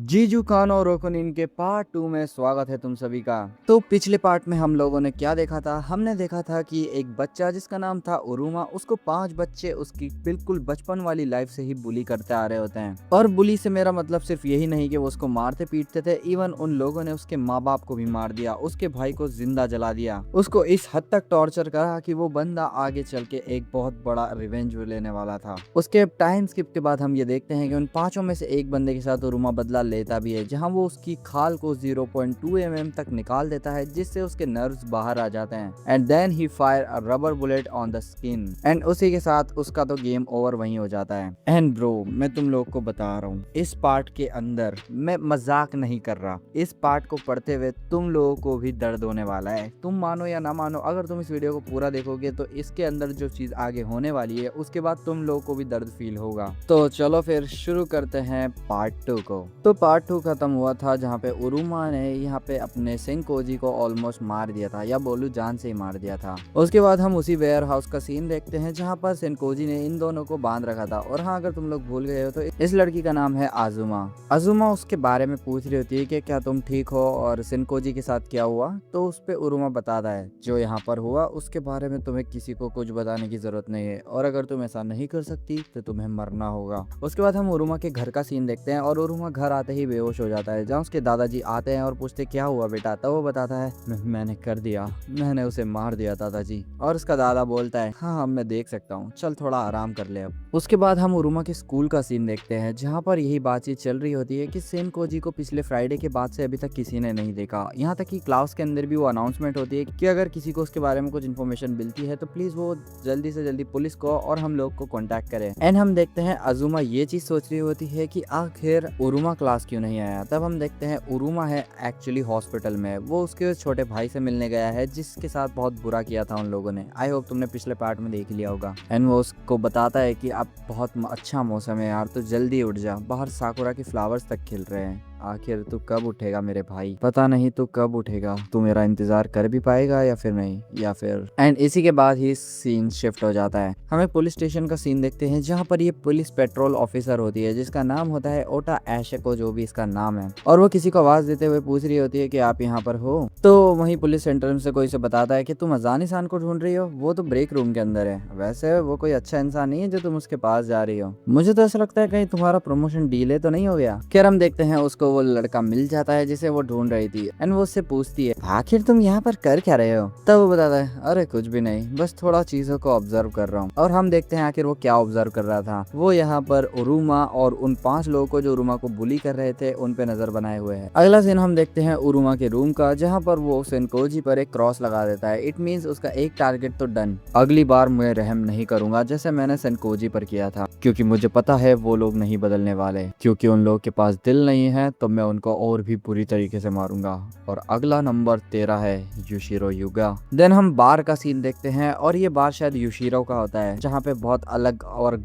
जीजू कानो और रोकुनिन के पार्ट 2 में स्वागत है तुम सभी का। तो पिछले पार्ट में हम लोगों ने क्या देखा था? हमने देखा था कि एक बच्चा जिसका नाम था उरुमा, उसको 5 बच्चे उसकी बिल्कुल बचपन वाली लाइफ से ही बुली करते आ रहे होते हैं। और बुली से मेरा मतलब सिर्फ यही नहीं कि वो उसको मारते पीटते थे, इवन उन लोगों ने उसके माँ बाप को भी मार दिया, उसके भाई को जिंदा जला दिया, उसको इस हद तक टॉर्चर करा कि वो बंदा आगे चल के एक बहुत बड़ा रिवेंज लेने वाला था। उसके टाइम स्किप के बाद हम ये देखते हैं कि उन 5 में से एक बंदे के साथ उरुमा बदला लेता भी है, जहां वो उसकी खाल को 0.2 mm तक निकाल देता है, जिससे उसके नर्व्स बाहर आ जाते हैं। And then he fire a rubber bullet on the skin, and उसी के साथ उसका तो गेम ओवर वहीं हो जाता है। एंड ब्रो, मैं तुम लोग को बता रहा हूँ, इस पार्ट के अंदर मैं मजाक नहीं कर रहा, इस पार्ट को पढ़ते हुए तुम लोगों को भी दर्द होने वाला है। तुम मानो या ना मानो, अगर तुम इस वीडियो को पूरा देखोगे तो इसके अंदर जो चीज आगे होने वाली है उसके बाद तुम लोगों को भी दर्द फील होगा। तो चलो फिर शुरू करते हैं पार्ट 2 को। तो पार्ट 2 खत्म हुआ था जहाँ पे उरुमा ने यहाँ पे अपने सेनकोजी को ऑलमोस्ट मार दिया था, या बोलू जान से ही मार दिया था। उसके बाद हम उसी वेयर हाउस का सीन देखते हैं जहाँ पर सेनकोजी ने इन दोनों को बांध रखा था। और हाँ, अगर तुम लोग भूल गए हो तो इस लड़की का नाम है आजुमा। आजुमा उसके बारे में पूछ रही होती है कि क्या तुम ठीक हो और सेनकोजी के साथ क्या हुआ। तो उस पे उरुमा बताता है जो यहाँ पर हुआ उसके बारे में तुम्हें किसी को कुछ बताने की जरूरत नहीं है, और अगर तुम ऐसा नहीं कर सकती तो तुम्हें मरना होगा। उसके बाद हम उरुमा के घर का सीन देखते हैं और उरुमा घर आते ही बेहोश हो जाता है, जहाँ उसके दादाजी आते हैं और पूछते क्या हुआ बेटा। तब वो बताता है मैंने कर दिया, मैंने उसे मार दिया दादाजी। और उसका दादा बोलता है हाँ मैं देख सकता हूँ, चल थोड़ा आराम कर ले अब। उसके बाद हम उरुमा के स्कूल का सीन देखते हैं जहाँ पर यही बातचीत चल रही होती है कि सेनकोजी को पिछले फ्राइडे के बाद से अभी तक किसी ने नहीं देखा। यहाँ तक कि क्लास के अंदर भी वो अनाउंसमेंट होती है कि अगर किसी को उसके बारे में कुछ इन्फॉर्मेशन मिलती है तो प्लीज वो जल्दी से जल्दी पुलिस को और हम लोग को कांटेक्ट करें। एंड हम देखते हैं अजुमा ये चीज सोच रही होती है कि आखिर उरुमा क्लास क्यों नहीं आया। तब हम देखते हैं उरुमा है एक्चुअली हॉस्पिटल में, वो उसके छोटे भाई से मिलने गया है जिसके साथ बहुत बुरा किया था उन लोगों ने। आई होप तुमने पिछले पार्ट में देख लिया होगा। एंड वो उसको बताता है कि अब बहुत अच्छा मौसम है यार, तो जल्दी उठ जा, बाहर साकुरा के फ्लावर्स तक खिल रहे हैं। आखिर तू कब उठेगा मेरे भाई, पता नहीं तू कब उठेगा, तू मेरा इंतजार कर भी पाएगा या फिर नहीं, या फिर। एंड इसी के बाद ही सीन शिफ्ट हो जाता है। हमें पुलिस स्टेशन का सीन देखते हैं जहाँ पर ये पुलिस पेट्रोल ऑफिसर होती है जिसका नाम होता है ओटा एशको, जो भी इसका नाम है। और वो किसी को आवाज देते हुए पूछ रही होती है कि आप यहाँ पर हो। तो वही पुलिस सेंटर में से कोई से बताता है कि तुम अजान इंसान को ढूंढ रही हो, वो तो ब्रेक रूम के अंदर है। वैसे वो कोई अच्छा इंसान नहीं है जो तुम उसके पास जा रही हो, मुझे तो ऐसा लगता है कहीं तुम्हारा प्रमोशन डीले तो नहीं हो गया। खैर हम देखते हैं उसको वो लड़का मिल जाता है जिसे वो ढूंढ रही थी। एंड वो उससे पूछती है आखिर तुम यहाँ पर कर क्या रहे हो। तब वो बताता है अरे कुछ भी नहीं, बस थोड़ा चीजों को ऑब्जर्व कर रहा हूँ। और हम देखते हैं आखिर वो क्या ऑब्जर्व कर रहा था। वो यहाँ पर उरुमा और उन 5 लोगों को जो उरुमा को बुली कर रहे थे उन पे नजर बनाए हुए है। अगला सीन हम देखते हैं उरुमा के रूम का, जहाँ पर वो सेनकोजी पर एक क्रॉस लगा देता है। इट मीन्स उसका एक टारगेट तो डन। अगली बार मैं रहम नहीं करूंगा जैसे मैंने सेनकोजी पर किया था, क्योंकि मुझे पता है वो लोग नहीं बदलने वाले, क्योंकि उन लोगों के पास दिल नहीं है तो मैं उनको और भी बुरी तरीके से मारूंगा। और अगला नंबर 13 है युशिरो युगा। देन हम बार का सीन देखते हैं और ये बार शायद युशिरो का होता है, जहाँ पे बहुत अलग और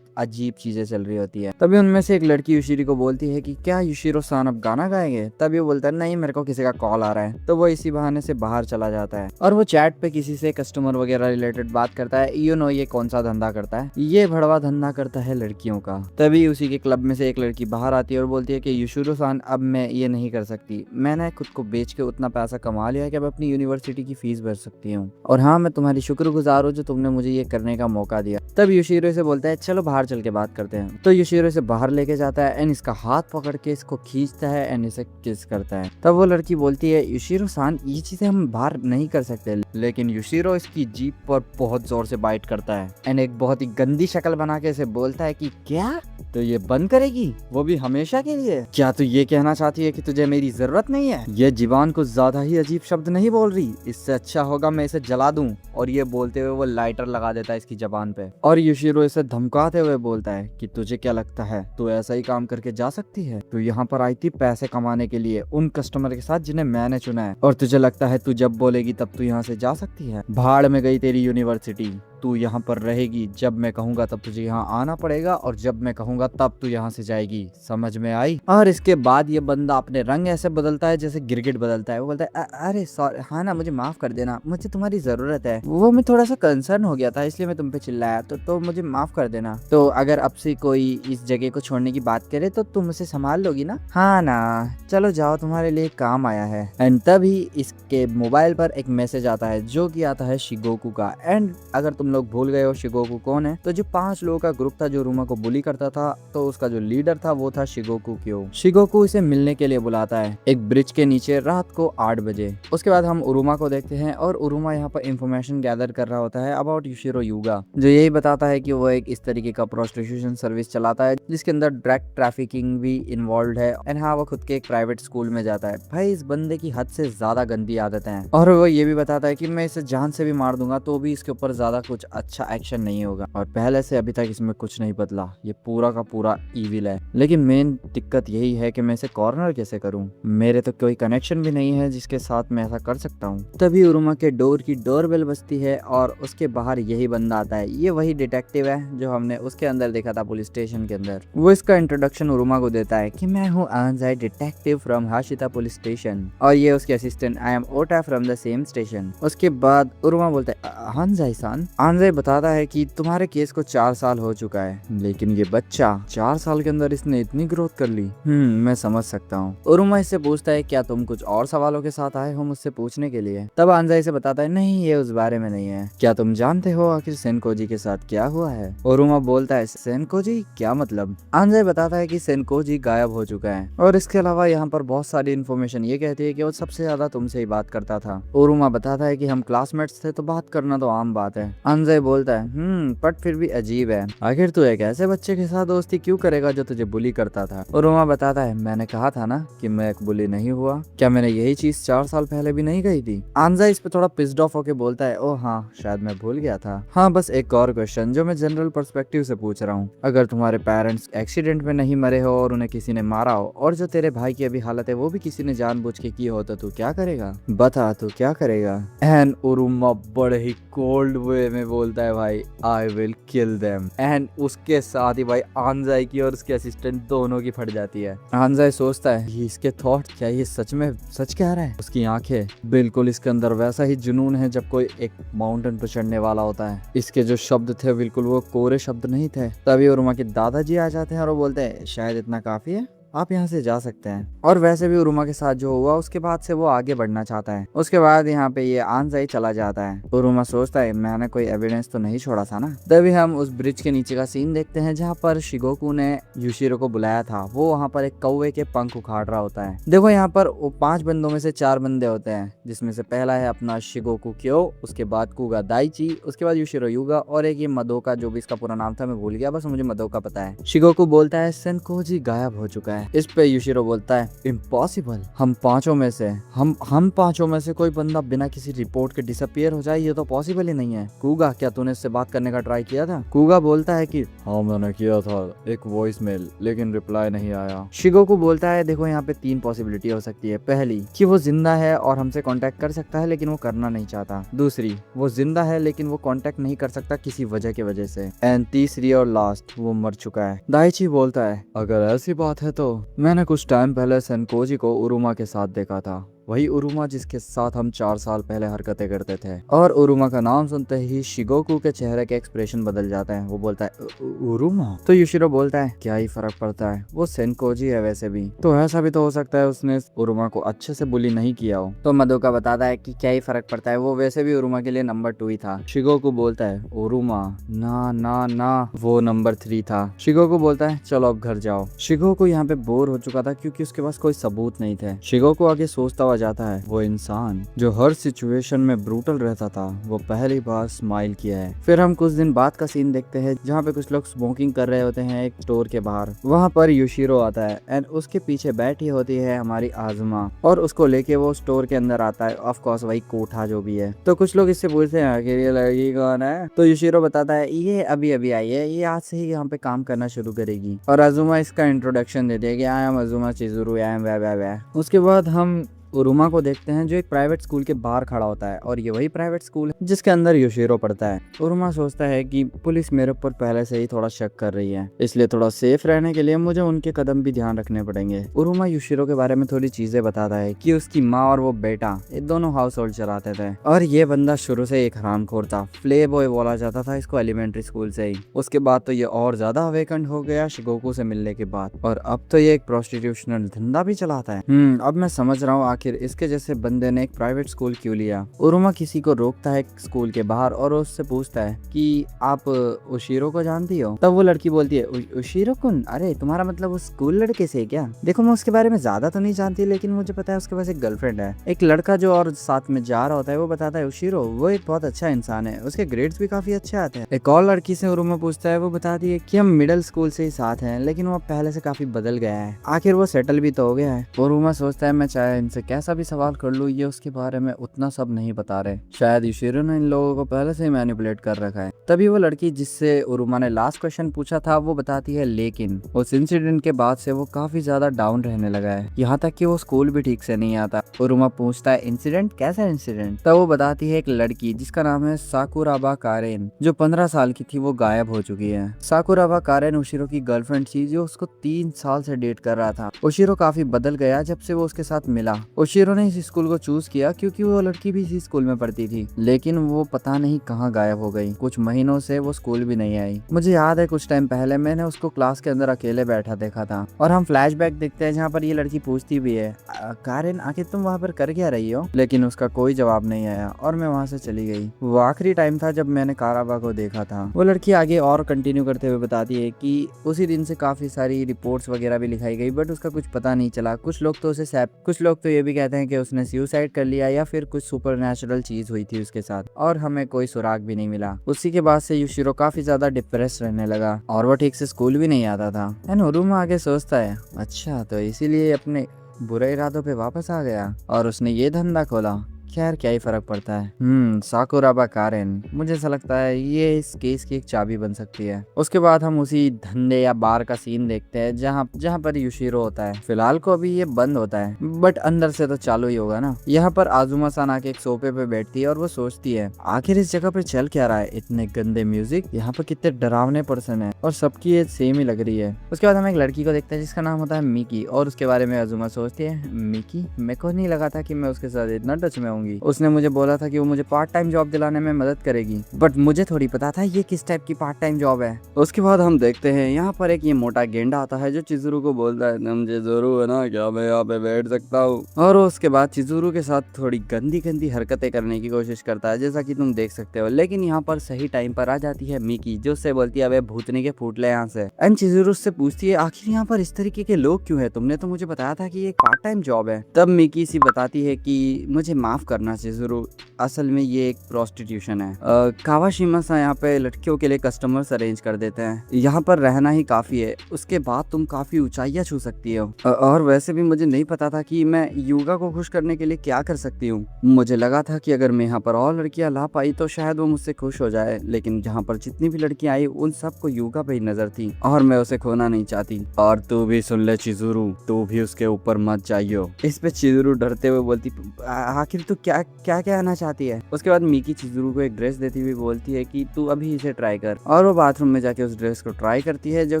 अजीब चीजें चल रही होती है। तभी उनमें से एक लड़की युशिरो को बोलती है कि क्या युशिरो सान अब गाना गाएंगे। तभी वो बोलता है नहीं, मेरे को किसी का कॉल आ रहा है। तो वो इसी बहाने से बाहर चला जाता है और वो चैट पे किसी से कस्टमर वगैरह रिलेटेड बात करता है। यू नो ये कौन सा धंधा करता है, ये भड़वा धंधा करता है लड़कियों का। तभी उसी के क्लब में से एक लड़की बाहर आती है और बोलती है कि युशिरो सान अब मैं ये नहीं कर सकती, मैंने खुद को बेच के उतना पैसा कमा लिया है कि अब अपनी यूनिवर्सिटी की फीस भर सकती हूँ, और हाँ मैं तुम्हारी शुक्रगुजार हूँ जो तुमने मुझे ये करने का मौका दिया। तब युशिरो से बोलता है चलो बाहर चल के बात करते हैं। तो युशिरो इसे बाहर लेके जाता है एंड इसका हाथ पकड़ के इसको खींचता है एंड इसे किस करता है। तब वो लड़की बोलती है युशिरो सान ये चीजें हम बाहर नहीं कर सकते, लेकिन युशिरो इसकी जीभ पर बहुत जोर से बाइट करता है एंड एक बहुत ही गंदी शक्ल बना के इसे बोलता है कि क्या तो ये बंद करेगी, वो भी हमेशा के लिए। क्या तू ये कहना चाहती है कि तुझे मेरी जरूरत नहीं है? ये जीवान को ज्यादा ही अजीब शब्द नहीं बोल रही, इससे अच्छा होगा मैं इसे जला दूं। और ये बोलते हुए वो लाइटर लगा देता है इसकी जबान पे। और युशिरो इसे धमकाते हुए बोलता है कि तुझे क्या लगता है तू ऐसा ही काम करके जा सकती है? तू यहाँ पर आई थी पैसे कमाने के लिए उन कस्टमर के साथ जिन्हें मैंने चुना है, और तुझे लगता है तू जब बोलेगी तब तू यहाँ से जा सकती है? भाड़ में गई तेरी यूनिवर्सिटी। तू यहाँ पर रहेगी, जब मैं कहूंगा तब तुझे यहाँ आना पड़ेगा और जब मैं कहूंगा तब तू यहाँ से जाएगी, समझ में आई। और इसके बाद ये बंदा अपने रंग ऐसे बदलता है जैसे गिरगिट बदलता है। वो बोलता है अरे सॉरी, हाँ ना, मुझे माफ कर देना, मुझे तुम्हारी जरूरत है, वो मैं थोड़ा सा कंसर्न हो गया था इसलिए मैं तुम पे चिल्लाया, तो मुझे माफ कर देना। तो अगर अब से कोई इस जगह को छोड़ने की बात करे तो तुम उसे संभाल लोगी ना? हाँ ना, चलो जाओ, तुम्हारे लिए काम आया है। एंड तभी इसके मोबाइल पर एक मैसेज आता है जो कि आता है शिगोकू का। एंड अगर तुम लोग भूल गए हो शिगोकू कौन है, तो जो 5 लोगों का ग्रुप था जो उरुमा को बुली करता था, तो उसका जो लीडर था वो था शिगोकू क्यो। शिगोकू इसे मिलने के लिए बुलाता है एक ब्रिज के नीचे रात को 8 बजे। उसके बाद हम उरुमा को देखते हैं और उरुमा यहाँ पर इंफॉर्मेशन गैदर कर रहा होता है अबाउट युशिरो युगा, जो यही बताता है कि वो एक इस तरीके का प्रोस्टिट्यूशन सर्विस चलाता है जिसके अंदर ड्रग ट्रैफिकिंग भी इन्वॉल्व है। एंड हाँ, वो खुद के एक प्राइवेट स्कूल में जाता है। भाई, इस बंदे की हद से ज्यादा गंदी आदतें हैं। और वो ये भी बताता है कि मैं इसे जान से भी मार दूंगा तो भी इसके ऊपर ज्यादा कुछ अच्छा एक्शन नहीं होगा। और पहले से अभी तक इसमें कुछ नहीं बदला, ये पूरा का पूरा ईविल है। लेकिन मेन दिक्कत यही है कि मैं इसे कॉर्नर कैसे करूं, मेरे तो कोई कनेक्शन भी नहीं है जिसके साथ मैं ऐसा कर सकता हूं। तभी उरुमा के डोर की डोरबेल बजती है और उसके बाहर यही बंदा आता है। ये वही डिटेक्टिव है जो हमने उसके अंदर देखा था पुलिस स्टेशन के अंदर। वो इसका इंट्रोडक्शन उरुमा को देता है कि मैं हूँ आंजाई, डिटेक्टिव फ्रॉम हाशिता पुलिस स्टेशन, और ये उसके असिस्टेंट आई एम ओटा फ्रॉम द सेम स्टेशन। उसके बाद उरुमा बोलता है आंजाई सान। आंजाई बताता है कि तुम्हारे केस को 4 साल हो चुका है, लेकिन ये बच्चा 4 साल के अंदर इसने इतनी ग्रोथ कर ली। मैं समझ सकता हूँ। उरुमा इससे पूछता है क्या तुम कुछ और सवालों के साथ आए हो मुझसे पूछने के लिए? तब आंजाई से बताता है नहीं, ये उस बारे में नहीं है। क्या तुम जानते हो आखिर सेनकोजी के साथ क्या हुआ है? उरुमा बोलता है सेनकोजी क्या मतलब? आंजाई बताता है कि सेनकोजी गायब हो चुका है और इसके अलावा यहाँ पर बहुत सारी इन्फॉर्मेशन ये कहती है कि वो सबसे ज्यादा तुमसे ही बात करता था। उरुमा बताता है कि हम क्लासमेट्स थे तो बात करना तो आम बात है। आंजाई बोलता है बट फिर भी अजीब है, आखिर तू एक ऐसे बच्चे के साथ दोस्ती क्यों करेगा जो तुझे बुली करता था? उरुमा बताता है मैंने कहा था ना कि मैं एक बुली नहीं हुआ, क्या मैंने यही चीज 4 साल पहले भी नहीं कही थी? आंजाई इस पे थोड़ा पिस्ड ऑफ होके बोलता है ओ हाँ, शायद मैं भूल गया था। हाँ, बस एक और क्वेश्चन जो मैं जनरल पर्सपेक्टिव से पूछ रहा हूँ, अगर तुम्हारे पेरेंट्स एक्सीडेंट में नहीं मरे हो और उन्हें किसी ने मारा हो और जो तेरे भाई की अभी हालत है वो भी किसी ने जानबूझ के की हो, तो तू क्या करेगा? बता, तू क्या करेगा? एंड उरुमा बड़े ही कोल्ड वे में बोलता है भाई I will kill them. And उसके साथ ही भाई आंजाई की और उसके असिस्टेंट दोनों की फट जाती है। आंजाई सोचता है ये इसके थॉट, क्या ये सच में सच कह रहा है? उसकी आंखें बिल्कुल इसके अंदर वैसा ही जुनून है जब कोई एक माउंटेन पर चढ़ने वाला होता है। इसके जो शब्द थे बिल्कुल वो कोरे शब्द नहीं थे। तभी उरुमा के दादाजी आ जाते हैं और वो बोलते हैं शायद इतना काफी है, आप यहाँ से जा सकते हैं। और वैसे भी उरुमा के साथ जो हुआ उसके बाद से वो आगे बढ़ना चाहता है। उसके बाद यहाँ पे ये आंजाई चला जाता है। उरुमा सोचता है मैंने कोई एविडेंस तो नहीं छोड़ा था ना। तभी हम उस ब्रिज के नीचे का सीन देखते हैं जहाँ पर शिगोकू ने युशिरो को बुलाया था। वो वहाँ पर एक कौवे के पंख उखाड़ रहा होता है। देखो यहाँ पर 5 बंदों में से 4 बंदे होते हैं, जिसमें से पहला है अपना शिगोकू क्यो, उसके बाद कुगा दाइची, उसके बाद युशिरो युगा और एक ये मदोका, जो भी इसका पूरा नाम था मैं भूल गया, बस मुझे मदोका पता है। शिगोकू बोलता है सेनकोजी गायब हो चुका है। इस पे युशिरो बोलता है इम्पॉसिबल, हम पांचों में से कोई बंदा बिना किसी रिपोर्ट के डिसअपियर हो जाए, ये तो पॉसिबल ही नहीं है। कुगा, क्या तूने इससे बात करने का ट्राई किया था? कुगा बोलता है कि हाँ मैंने किया था, एक वॉइस मेल, लेकिन रिप्लाई नहीं आया। शिगोकू बोलता है देखो यहाँ पे 3 पॉसिबिलिटी हो सकती है। पहली कि वो जिंदा है और हमसे कांटेक्ट कर सकता है लेकिन वो करना नहीं चाहता। दूसरी, वो जिंदा है लेकिन वो कांटेक्ट नहीं कर सकता किसी वजह की वजह से। एंड तीसरी और लास्ट, वो मर चुका है। दाइची बोलता है अगर ऐसी बात है तो मैंने कुछ टाइम पहले सेनकोजी को उरुमा के साथ देखा था, वही उरुमा जिसके साथ हम 4 साल पहले हरकतें करते थे। और उरुमा का नाम सुनते ही शिगोकू के चेहरे के एक्सप्रेशन बदल जाते हैं। वो बोलता है उरुमा? तो युशिरो बोलता है क्या ही फर्क पड़ता है, वो सेनकोजी है वैसे भी, तो ऐसा भी तो हो सकता है उसने उरुमा को अच्छे से बुली नहीं किया हो। तो मदोका बताता है कि क्या ही फर्क पड़ता है, वो वैसे भी उरुमा के लिए नंबर 2 ही था। शिगोकू बोलता है उरुमा ना ना ना, वो नंबर 3 था। शिगोकू बोलता है चलो अब घर जाओ। शिगोकू यहाँ पे बोर हो चुका था क्योंकि उसके पास कोई सबूत नहीं थे। शिगोकू आगे सोचता हुआ जाता है वो इंसान जो हर सिचुएशन में ब्रूटल रहता था, वो पहली बार स्माइल किया है। फिर हम कुछ दिन बाद का सीन देखते हैं जहाँ पे कुछ लोग स्मोकिंग कर रहे होते हैं एक स्टोर के बाहर। वहाँ पर युशिरो आता है एंड उसके पीछे बैठी होती है हमारी आजुमा और उसको लेके वो स्टोर के अंदर आता है। ऑफ कोर्स वही कोठा जो भी है। तो कुछ लोग इससे पूछते हैं आखिर ये लड़की कौन है? तो युशिरो बताता है ये अभी अभी आई है, ये आज से ही यहाँ पे काम करना शुरू करेगी। और आजुमा इसका इंट्रोडक्शन देती है कि आई एम आजुमा चिजुरू, आई एम वे। उसके बाद हम उरुमा को देखते हैं जो एक प्राइवेट स्कूल के बाहर खड़ा होता है और ये वही प्राइवेट स्कूल है जिसके अंदर योशिरो पढ़ता है। उरुमा सोचता है कि पुलिस मेरे ऊपर पहले से ही थोड़ा शक कर रही है, इसलिए थोड़ा सेफ रहने के लिए मुझे उनके कदम भी ध्यान रखने पड़ेंगे। उरुमा योशिरो के बारे में थोड़ी चीजें बताता है कि उसकी माँ और वो बेटा ये दोनों हाउस होल्ड चलाते थे और ये बंदा शुरू से एक हरामखोर था। प्ले बॉय बोला जाता था इसको एलिमेंट्री स्कूल से ही। उसके बाद तो ये और ज्यादा अवेकंड हो गया शिगोकू से मिलने के बाद और अब तो ये एक प्रोस्टिट्यूशनल धंधा भी चलाता है। अब मैं समझ रहा हूँ आखिर इसके जैसे बंदे ने एक प्राइवेट स्कूल क्यों लिया। उरुमा किसी को रोकता है स्कूल के बाहर और उससे पूछता है कि आप उशिरो को जानती हो। तब वो लड़की बोलती है उशिरो कुन, अरे तुम्हारा मतलब उस स्कूल लड़के से क्या? देखो मैं उसके बारे में ज्यादा तो नहीं जानती लेकिन मुझे पता है उसके पास एक गर्लफ्रेंड है। एक लड़का जो और साथ में जा रहा होता है वो बताता है उशिरो वो एक बहुत अच्छा इंसान है, उसके ग्रेड्स भी काफी अच्छे आते हैं। एक और लड़की से उरुमा पूछता है, वो बताती है कि हम मिडिल स्कूल से ही साथ हैं लेकिन वो पहले से काफी बदल गया है, आखिर वो सेटल भी तो हो गया है। उरुमा सोचता है मैं चाहे इनसे कैसा भी सवाल कर लूँ ये उसके बारे में उतना सब नहीं बता रहे, शायद उशिरो ने इन लोगों को पहले से ही मैनिपुलेट कर रखा है। तभी वो लड़की जिससे उरुमा ने लास्ट क्वेश्चन पूछा था वो बताती है लेकिन उस इंसिडेंट के बाद से वो काफी ज्यादा डाउन रहने लगा है, यहाँ तक कि वो स्कूल भी ठीक से नहीं आता। उरुमा पूछता है इंसिडेंट, कैसा इंसिडेंट? तब वो बताती है एक लड़की जिसका नाम है साकुराबा कारेन जो 15 साल की थी वो गायब हो चुकी है। साकुराबा कारेन उशिरो की गर्लफ्रेंड थी जो उसको 3 साल से डेट कर रहा था। उशिरो काफी बदल गया जब से वो उसके साथ मिला। उशिरो ने इस स्कूल को चूज किया क्योंकि वो लड़की भी इसी स्कूल में पढ़ती थी लेकिन वो पता नहीं कहाँ गायब हो गई, कुछ महीनों से वो स्कूल भी नहीं आई। मुझे याद है कुछ टाइम पहले मैंने उसको क्लास के अंदर अकेले बैठा देखा था और हम फ्लैशबैक देखते हैं जहाँ पर ये लड़की पूछती भी है कारेन आखिर तुम वहाँ पर कर क्या रही हो, लेकिन उसका कोई जवाब नहीं आया और मैं वहाँ से चली गई। वो आखिरी टाइम था जब मैंने काराबा को देखा था। वो लड़की आगे और कंटिन्यू करते हुए बताती है कि उसी दिन से काफी सारी रिपोर्ट्स वगैरह भी लिखाई गई बट उसका कुछ पता नहीं चला। कुछ लोग तो उसे कुछ लोग तो ये भी कहते हैं कि उसने सुसाइड कर लिया या फिर कुछ सुपरनैचुरल चीज हुई थी उसके साथ और हमें कोई सुराग भी नहीं मिला। उसी के बाद से युशिरो काफी ज्यादा डिप्रेस रहने लगा और वो ठीक से स्कूल भी नहीं आता था। एंड उरुमा आगे सोचता है अच्छा तो इसीलिए अपने बुरे इरादों पे वापस आ गया और उसने ये धंधा खोला। खैर क्या ही फर्क पड़ता है। साकुराबा कारेन मुझे ऐसा लगता है ये इस केस की एक चाबी बन सकती है। उसके बाद हम उसी धंधे या बार का सीन देखते हैं जहाँ पर युशिरो होता है। फिलहाल को अभी ये बंद होता है बट अंदर से तो चालू ही होगा ना। यहाँ पर आजुमा सान आके एक सोफे पे बैठती है और वो सोचती है आखिर इस जगह पर चल क्या रहा है, इतने गंदे म्यूजिक, यहाँ पर कितने डरावने पर्सन है और सबकी ये सेम ही लग रही है। उसके बाद हम एक लड़की को देखते हैं जिसका नाम होता है मिकी और उसके बारे में आजुमा सोचती है मिकी, मेरे को नहीं लगा था कि मैं उसके साथ इतना टच में होंगी। उसने मुझे बोला था कि वो मुझे पार्ट टाइम जॉब दिलाने में मदद करेगी बट मुझे थोड़ी पता था ये किस टाइप की पार्ट टाइम जॉब है। उसके बाद हम देखते हैं यहाँ पर एक ये मोटा गेंडा आता है जो चिजुरू को बोलता है तुम चिजुरू है ना, क्या मैं यहाँ पे बैठ सकता हूँ? और उसके बाद चिजुरू के साथ थोड़ी गंदी गंदी हरकतें करने की कोशिश करता है जैसा कि तुम देख सकते हो। लेकिन यहाँ पर सही टाइम पर आ जाती है मिकी जो उससे बोलती है अबे भूतनी के फूट ले यहाँ से। एंड चिजुरू उससे पूछती है आखिर यहाँ पर इस तरीके के लोग क्यों है, तुमने तो मुझे बताया था कि ये एक पार्ट टाइम जॉब है। तब मिकी सी बताती है कि मुझे माफ करना चिजुरू, असल में ये एक प्रोस्टिट्यूशन है। कावाशिमा सा यहाँ पे लड़कियों के लिए कस्टमर्स अरेंज कर देते हैं, यहाँ पर रहना ही काफी है, उसके बाद तुम काफी ऊंचाइयां छू सकती हो। और वैसे भी मुझे नहीं पता था कि मैं युगा को खुश करने के लिए क्या कर सकती हूँ। मुझे लगा था कि अगर मैं यहाँ पर और लड़कियां ला पाई तो शायद वो मुझसे खुश हो जाए, लेकिन जहाँ पर जितनी भी लड़कियां आई उन सबको युगा पे ही नजर थी और मैं उसे खोना नहीं चाहती। और तू भी सुन ले चिजुरू, तू भी उसके ऊपर मत जाइयो। इस पे चिजुरू डरते हुए बोलती आखिर तू क्या क्या कहना चाहती है। उसके बाद मिकी चिजुरू को एक ड्रेस देती हुई बोलती है कि तू अभी इसे ट्राई कर और वो बाथरूम में जाके उस ड्रेस को ट्राई करती है जो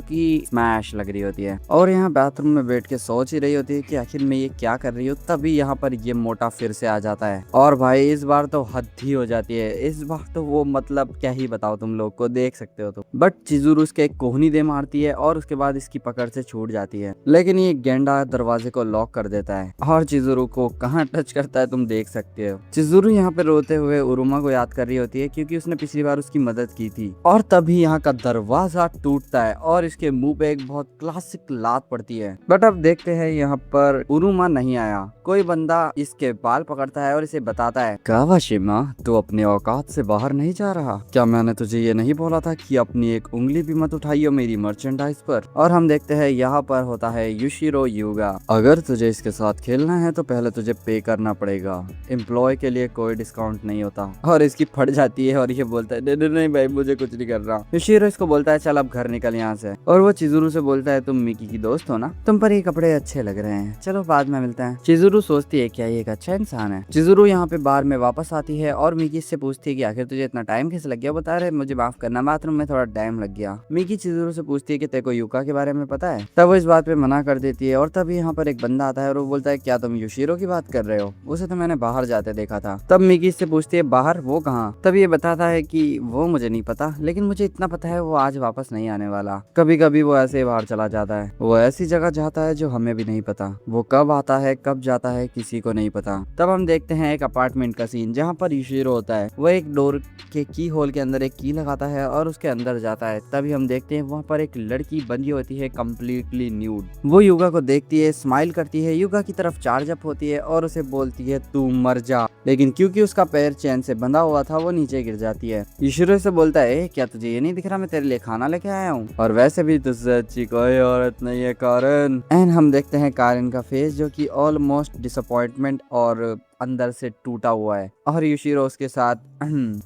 कि स्मैश लग रही होती है और यहाँ बाथरूम में बैठ के सोच ही रही होती है कि आखिर मैं ये क्या कर रही हूँ। तभी यहाँ पर ये मोटा फिर से आ जाता है और भाई इस बार तो हद ही हो जाती है। इस बार तो वो मतलब क्या ही बताओ, तुम लोग को देख सकते हो तो। बट चिजुरू उसके एक कोहनी दे मारती है और उसके बाद इसकी पकड़ से छूट जाती है, लेकिन ये गेंडा दरवाजे को लॉक कर देता है और चिजुरू को कहाँ टच करता है तुम देख सकते हो। चिजुरू यहाँ पे रोते हुए उरुमा को याद कर रही होती है क्योंकि उसने पिछली बार उसकी मदद की थी और तभी यहाँ का दरवाजा टूटता है और इसके मुंह पे एक बहुत क्लासिक लात पड़ती है। बट अब देखते हैं यहाँ पर उरुमा नहीं आया, कोई बंदा इसके बाल पकड़ता है और इसे बताता है कावाशिमा तू अपने औकात से बाहर नहीं जा रहा, क्या मैंने तुझे ये नहीं बोला था कि अपनी एक उंगली भी मत उठाइयो मेरी मर्चेंडाइज पर। और हम देखते हैं यहाँ पर होता है युशिरो युगा, अगर तुझे इसके साथ खेलना है तो पहले तुझे पे करना पड़ेगा, एम्प्लॉय के लिए कोई डिस्काउंट नहीं होता और इसकी फट जाती है और ये बोलता है नहीं नहीं भाई मुझे कुछ नहीं कर रहा। युशिरो इसको बोलता है चल अब घर निकल यहाँ से, और वो चिजुरू से बोलता है तुम मिकी की दोस्त हो ना, तुम पर ये कपड़े अच्छे लग रहे हैं, चलो बाद में मिलते हैं। चिजुरू सोचती है क्या ये एक अच्छा इंसान है। चिजुरू यहाँ पे बार में वापस आती है और मिकी से पूछती है कि आखिर तुझे इतना टाइम कैसे लग गया, बता रहे मुझे माफ करना बाथरूम में थोड़ा टाइम लग गया। मिकी चिजुरू से पूछती है कि तेरे को युका के बारे में पता है, तब वो इस बात पे मना कर देती है और तब यहाँ पर एक बंदा आता है और वो बोलता है क्या तुम युशिरो की बात कर रहे हो, उसे तो मैंने बाहर जाते देखा था। तब मिकी इससे पूछती है बाहर वो कहाँ, तब ये बताता है कि वो मुझे नहीं पता लेकिन मुझे इतना पता है वो आज वापस नहीं आने वाला, कभी कभी वो ऐसे बाहर चला जाता है, वो ऐसी जगह जाता है जो हमें भी नहीं पता, वो कब आता है कब जाता है किसी को नहीं पता। तब हम देखते हैं एक अपार्टमेंट का सीन जहाँ पर युशिरो होता है, वो एक डोर के की होल के अंदर एक की लगाता है और उसके अंदर जाता है। तभी हम देखते हैं वहाँ पर एक लड़की बंधी होती है कम्प्लीटली न्यूड, वो युगा को देखती है, स्माइल करती है, युगा की तरफ चार्ज अप होती है और उसे बोलती है तू मर जा, लेकिन क्योंकि उसका पैर चैन से बंधा हुआ था वो नीचे गिर जाती है। युशिरो से बोलता है क्या तुझे ये नहीं दिख रहा मैं तेरे लिए खाना लेके आया हूँ, और वैसे भी तुझसे अच्छी कोई औरत नहीं है कारण। एंड हम देखते हैं कारिन का फेस जो कि ऑलमोस्ट डिसअपॉइंटमेंट और अंदर से टूटा हुआ है, और युशिरो उसके साथ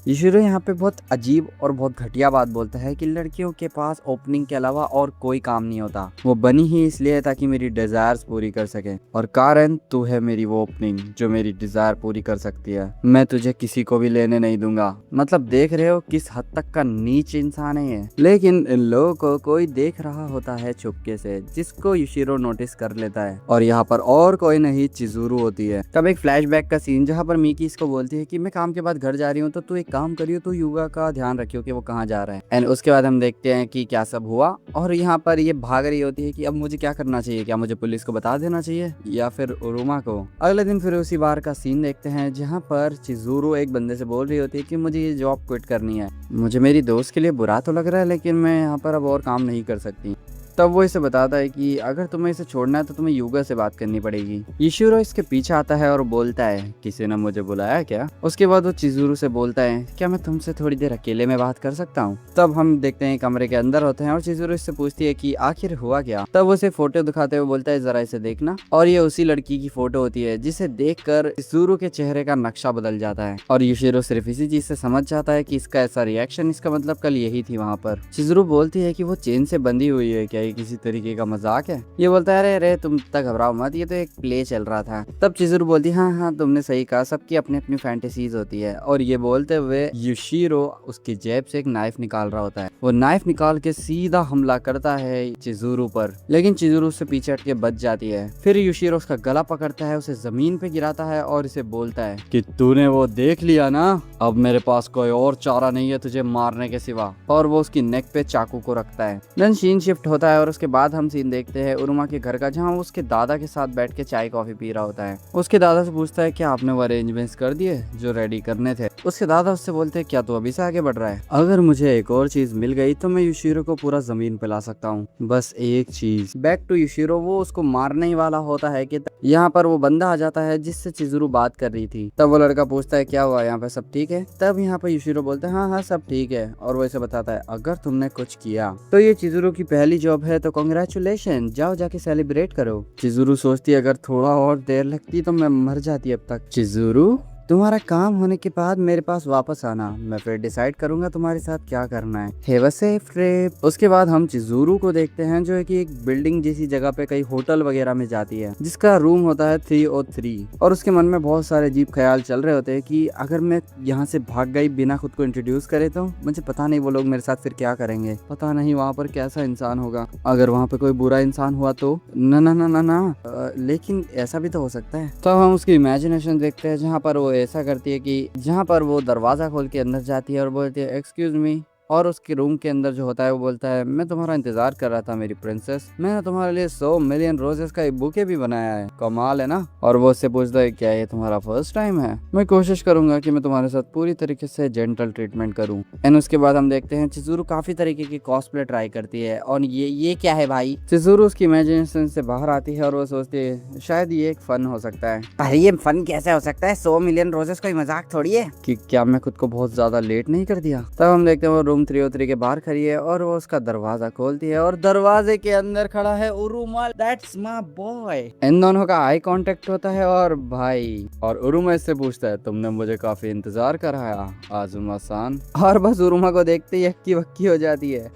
युशिरो यहाँ पे बहुत अजीब और बहुत घटिया बात बोलता है कि लड़कियों के पास ओपनिंग के अलावा और कोई काम नहीं होता, वो बनी ही इसलिए ताकि मेरी डिजायर्स पूरी कर सके, और कारण तू है मेरी वो ओपनिंग जो मेरी डिजायर पूरी कर सकती है, मैं तुझे किसी को भी लेने नहीं दूंगा। मतलब देख रहे हो किस हद तक का नीच इंसान है ये, लेकिन इन लोगों को कोई देख रहा होता है चुपके से जिसको युशिरो नोटिस कर लेता है, और यहाँ पर और कोई नहीं चिजुरू होती है। तब एक फ्लैशबैक का सीन जहाँ पर मिकी इसको बोलती है कि मैं काम के बाद घर जा रही हूँ तो तू एक काम करियो, तू युगा का ध्यान रखियो कि वो कहाँ जा रहा है। एंड उसके बाद हम देखते हैं कि क्या सब हुआ, और यहाँ पर ये भाग रही होती है कि अब मुझे क्या करना चाहिए, क्या मुझे पुलिस को बता देना चाहिए या फिर उरुमा को। अगले दिन फिर उसी बार का सीन देखते हैं जहाँ पर चिजुरू एक बंदे से बोल रही होती है कि मुझे ये जॉब क्विट करनी है, मुझे मेरी दोस्त के लिए बुरा तो लग रहा है लेकिन मैं यहाँ पर अब और काम नहीं कर सकती। तब वो इसे बताता है कि अगर तुम्हें इसे छोड़ना है तो तुम्हें युगा से बात करनी पड़ेगी। युशिरो इसके पीछे आता है और बोलता है किसी ने मुझे बुलाया क्या। उसके बाद वो चिजुरू से बोलता है क्या मैं तुमसे थोड़ी देर अकेले में बात कर सकता हूँ। तब हम देखते हैं कमरे के अंदर होते हैं और चिजुरू इससे पूछती है कि आखिर हुआ क्या। तब वो इसे फोटो दिखाते हुए बोलता है जरा इसे देखना, और ये उसी लड़की की फोटो होती है जिसे देखकर चिजुरू के चेहरे का नक्शा बदल जाता है, और युशिरो सिर्फ इसी चीज से समझ जाता है कि इसका ऐसा रिएक्शन इसका मतलब कल यही थी वहाँ पर। चिजुरू बोलती है कि वो चेन से बंधी हुई है, क्या ये किसी तरीके का मजाक है। ये बोलता है अरे अरे तुम तक घबराओ मत, ये तो एक प्ले चल रहा था। तब चिजुरू बोलती है हाँ तुमने सही कहा, सबकी अपनी अपनी फैंटेसीज होती है। और ये बोलते हुए युशिरो उसकी जेब से एक नाइफ निकाल रहा होता है, वो नाइफ निकाल के सीधा हमला करता है चिजुरू पर, लेकिन चिजुरू उससे पीछे हट के बच जाती है। फिर युशिरो उसका गला पकड़ता है, उसे जमीन पे गिराता है और इसे बोलता है कि तूने वो देख लिया ना, अब मेरे पास कोई और चारा नहीं है तुझे मारने के सिवा, और वो उसकी नेक पे चाकू को रखता है। देन सीन शिफ्ट होता है और उसके बाद हम सीन देखते हैं उरुमा के घर का, जहाँ वो उसके दादा के साथ बैठ के चाय कॉफी पी रहा होता है। उसके दादा से पूछता है क्या आपने वो अरेंजमेंट्स कर दिए जो रेडी करने थे। उसके दादा उससे बोलते हैं क्या तू अभी से आगे बढ़ रहा है, अगर मुझे एक और चीज मिल गई तो मैं युशिरो को पूरा जमीन पे ला सकता हूँ, बस एक चीज। बैक टू युशिरो, वो उसको मारने ही वाला होता है कि यहाँ पर वो बंदा आ जाता है जिससे चिजुरू बात कर रही थी। तब वो लड़का पूछता है क्या हुआ, यहाँ पे सब ठीक है। तब यहाँ पर युशिरो बोलता है हाँ हाँ सब ठीक है, और वो इसे बताता है अगर तुमने कुछ किया तो ये चिजुरू की पहली जॉब है, तो कांग्रेचुलेशन, जाओ जाके सेलिब्रेट करो। चिजुरू सोचती है अगर थोड़ा और देर लगती तो मैं मर जाती अब तक। चिजुरू तुम्हारा काम होने के बाद मेरे पास वापस आना, मैं फिर डिसाइड करूंगा तुम्हारे साथ क्या करना है। Have a safe trip. उसके बाद हम चिजुरू को देखते हैं जो है कि एक बिल्डिंग जैसी जगह पे कई होटल वगैरह में जाती है, जिसका रूम होता है 303, और उसके मन में बहुत सारे अजीब ख्याल चल रहे होते हैं कि अगर मैं यहाँ से भाग गई बिना खुद को इंट्रोड्यूस करे तो मुझे पता नहीं वो लोग मेरे साथ फिर क्या करेंगे, पता नहीं वहाँ पर कैसा इंसान होगा, अगर वहाँ पे कोई बुरा इंसान हुआ तो ना ना ना ना ना, लेकिन ऐसा भी तो हो सकता है। तो हम उसकी इमेजिनेशन देखते हैं जहाँ पर वो ऐसा करती है कि जहाँ पर वो दरवाजा खोल के अंदर जाती है और बोलती है एक्सक्यूज मी, और उसके रूम के अंदर जो होता है वो बोलता है मैं तुम्हारा इंतजार कर रहा था मेरी प्रिंसेस, मैंने तुम्हारे लिए 100 मिलियन रोजेस का एक बुके भी बनाया है, कमाल है ना। और वो उससे पूछता है क्या ये तुम्हारा फर्स्ट टाइम है, मैं कोशिश करूंगा कि मैं तुम्हारे साथ पूरी तरीके से जेंटल ट्रीटमेंट करूं। एंड उसके बाद हम देखते हैं चिजुरू काफी तरीके की कॉस्प्ले ट्राई करती है, और ये क्या है भाई। चिजुरू उसकी इमेजिनेशन से बाहर आती है और वो सोचती है शायद ये एक फन हो सकता है। अरे ये फन कैसे हो सकता है, 100 मिलियन रोजेस कोई मजाक थोड़ी है। कि क्या मैं खुद को बहुत ज्यादा लेट नहीं कर दिया। तब हम देखते हैं वो रूम 303 के बाहर खड़ी है और वो उसका दरवाजा खोलती है और दरवाजे के अंदर खड़ा है उरुमा। That's my boy. इन दोनों का आई कांटेक्ट होता है और भाई और उरुमा इससे पूछता है तुमने मुझे काफी इंतजार कराया आजुमा सान। और बस उरुमा को देखते ही हक्की बक्की हो जाती है।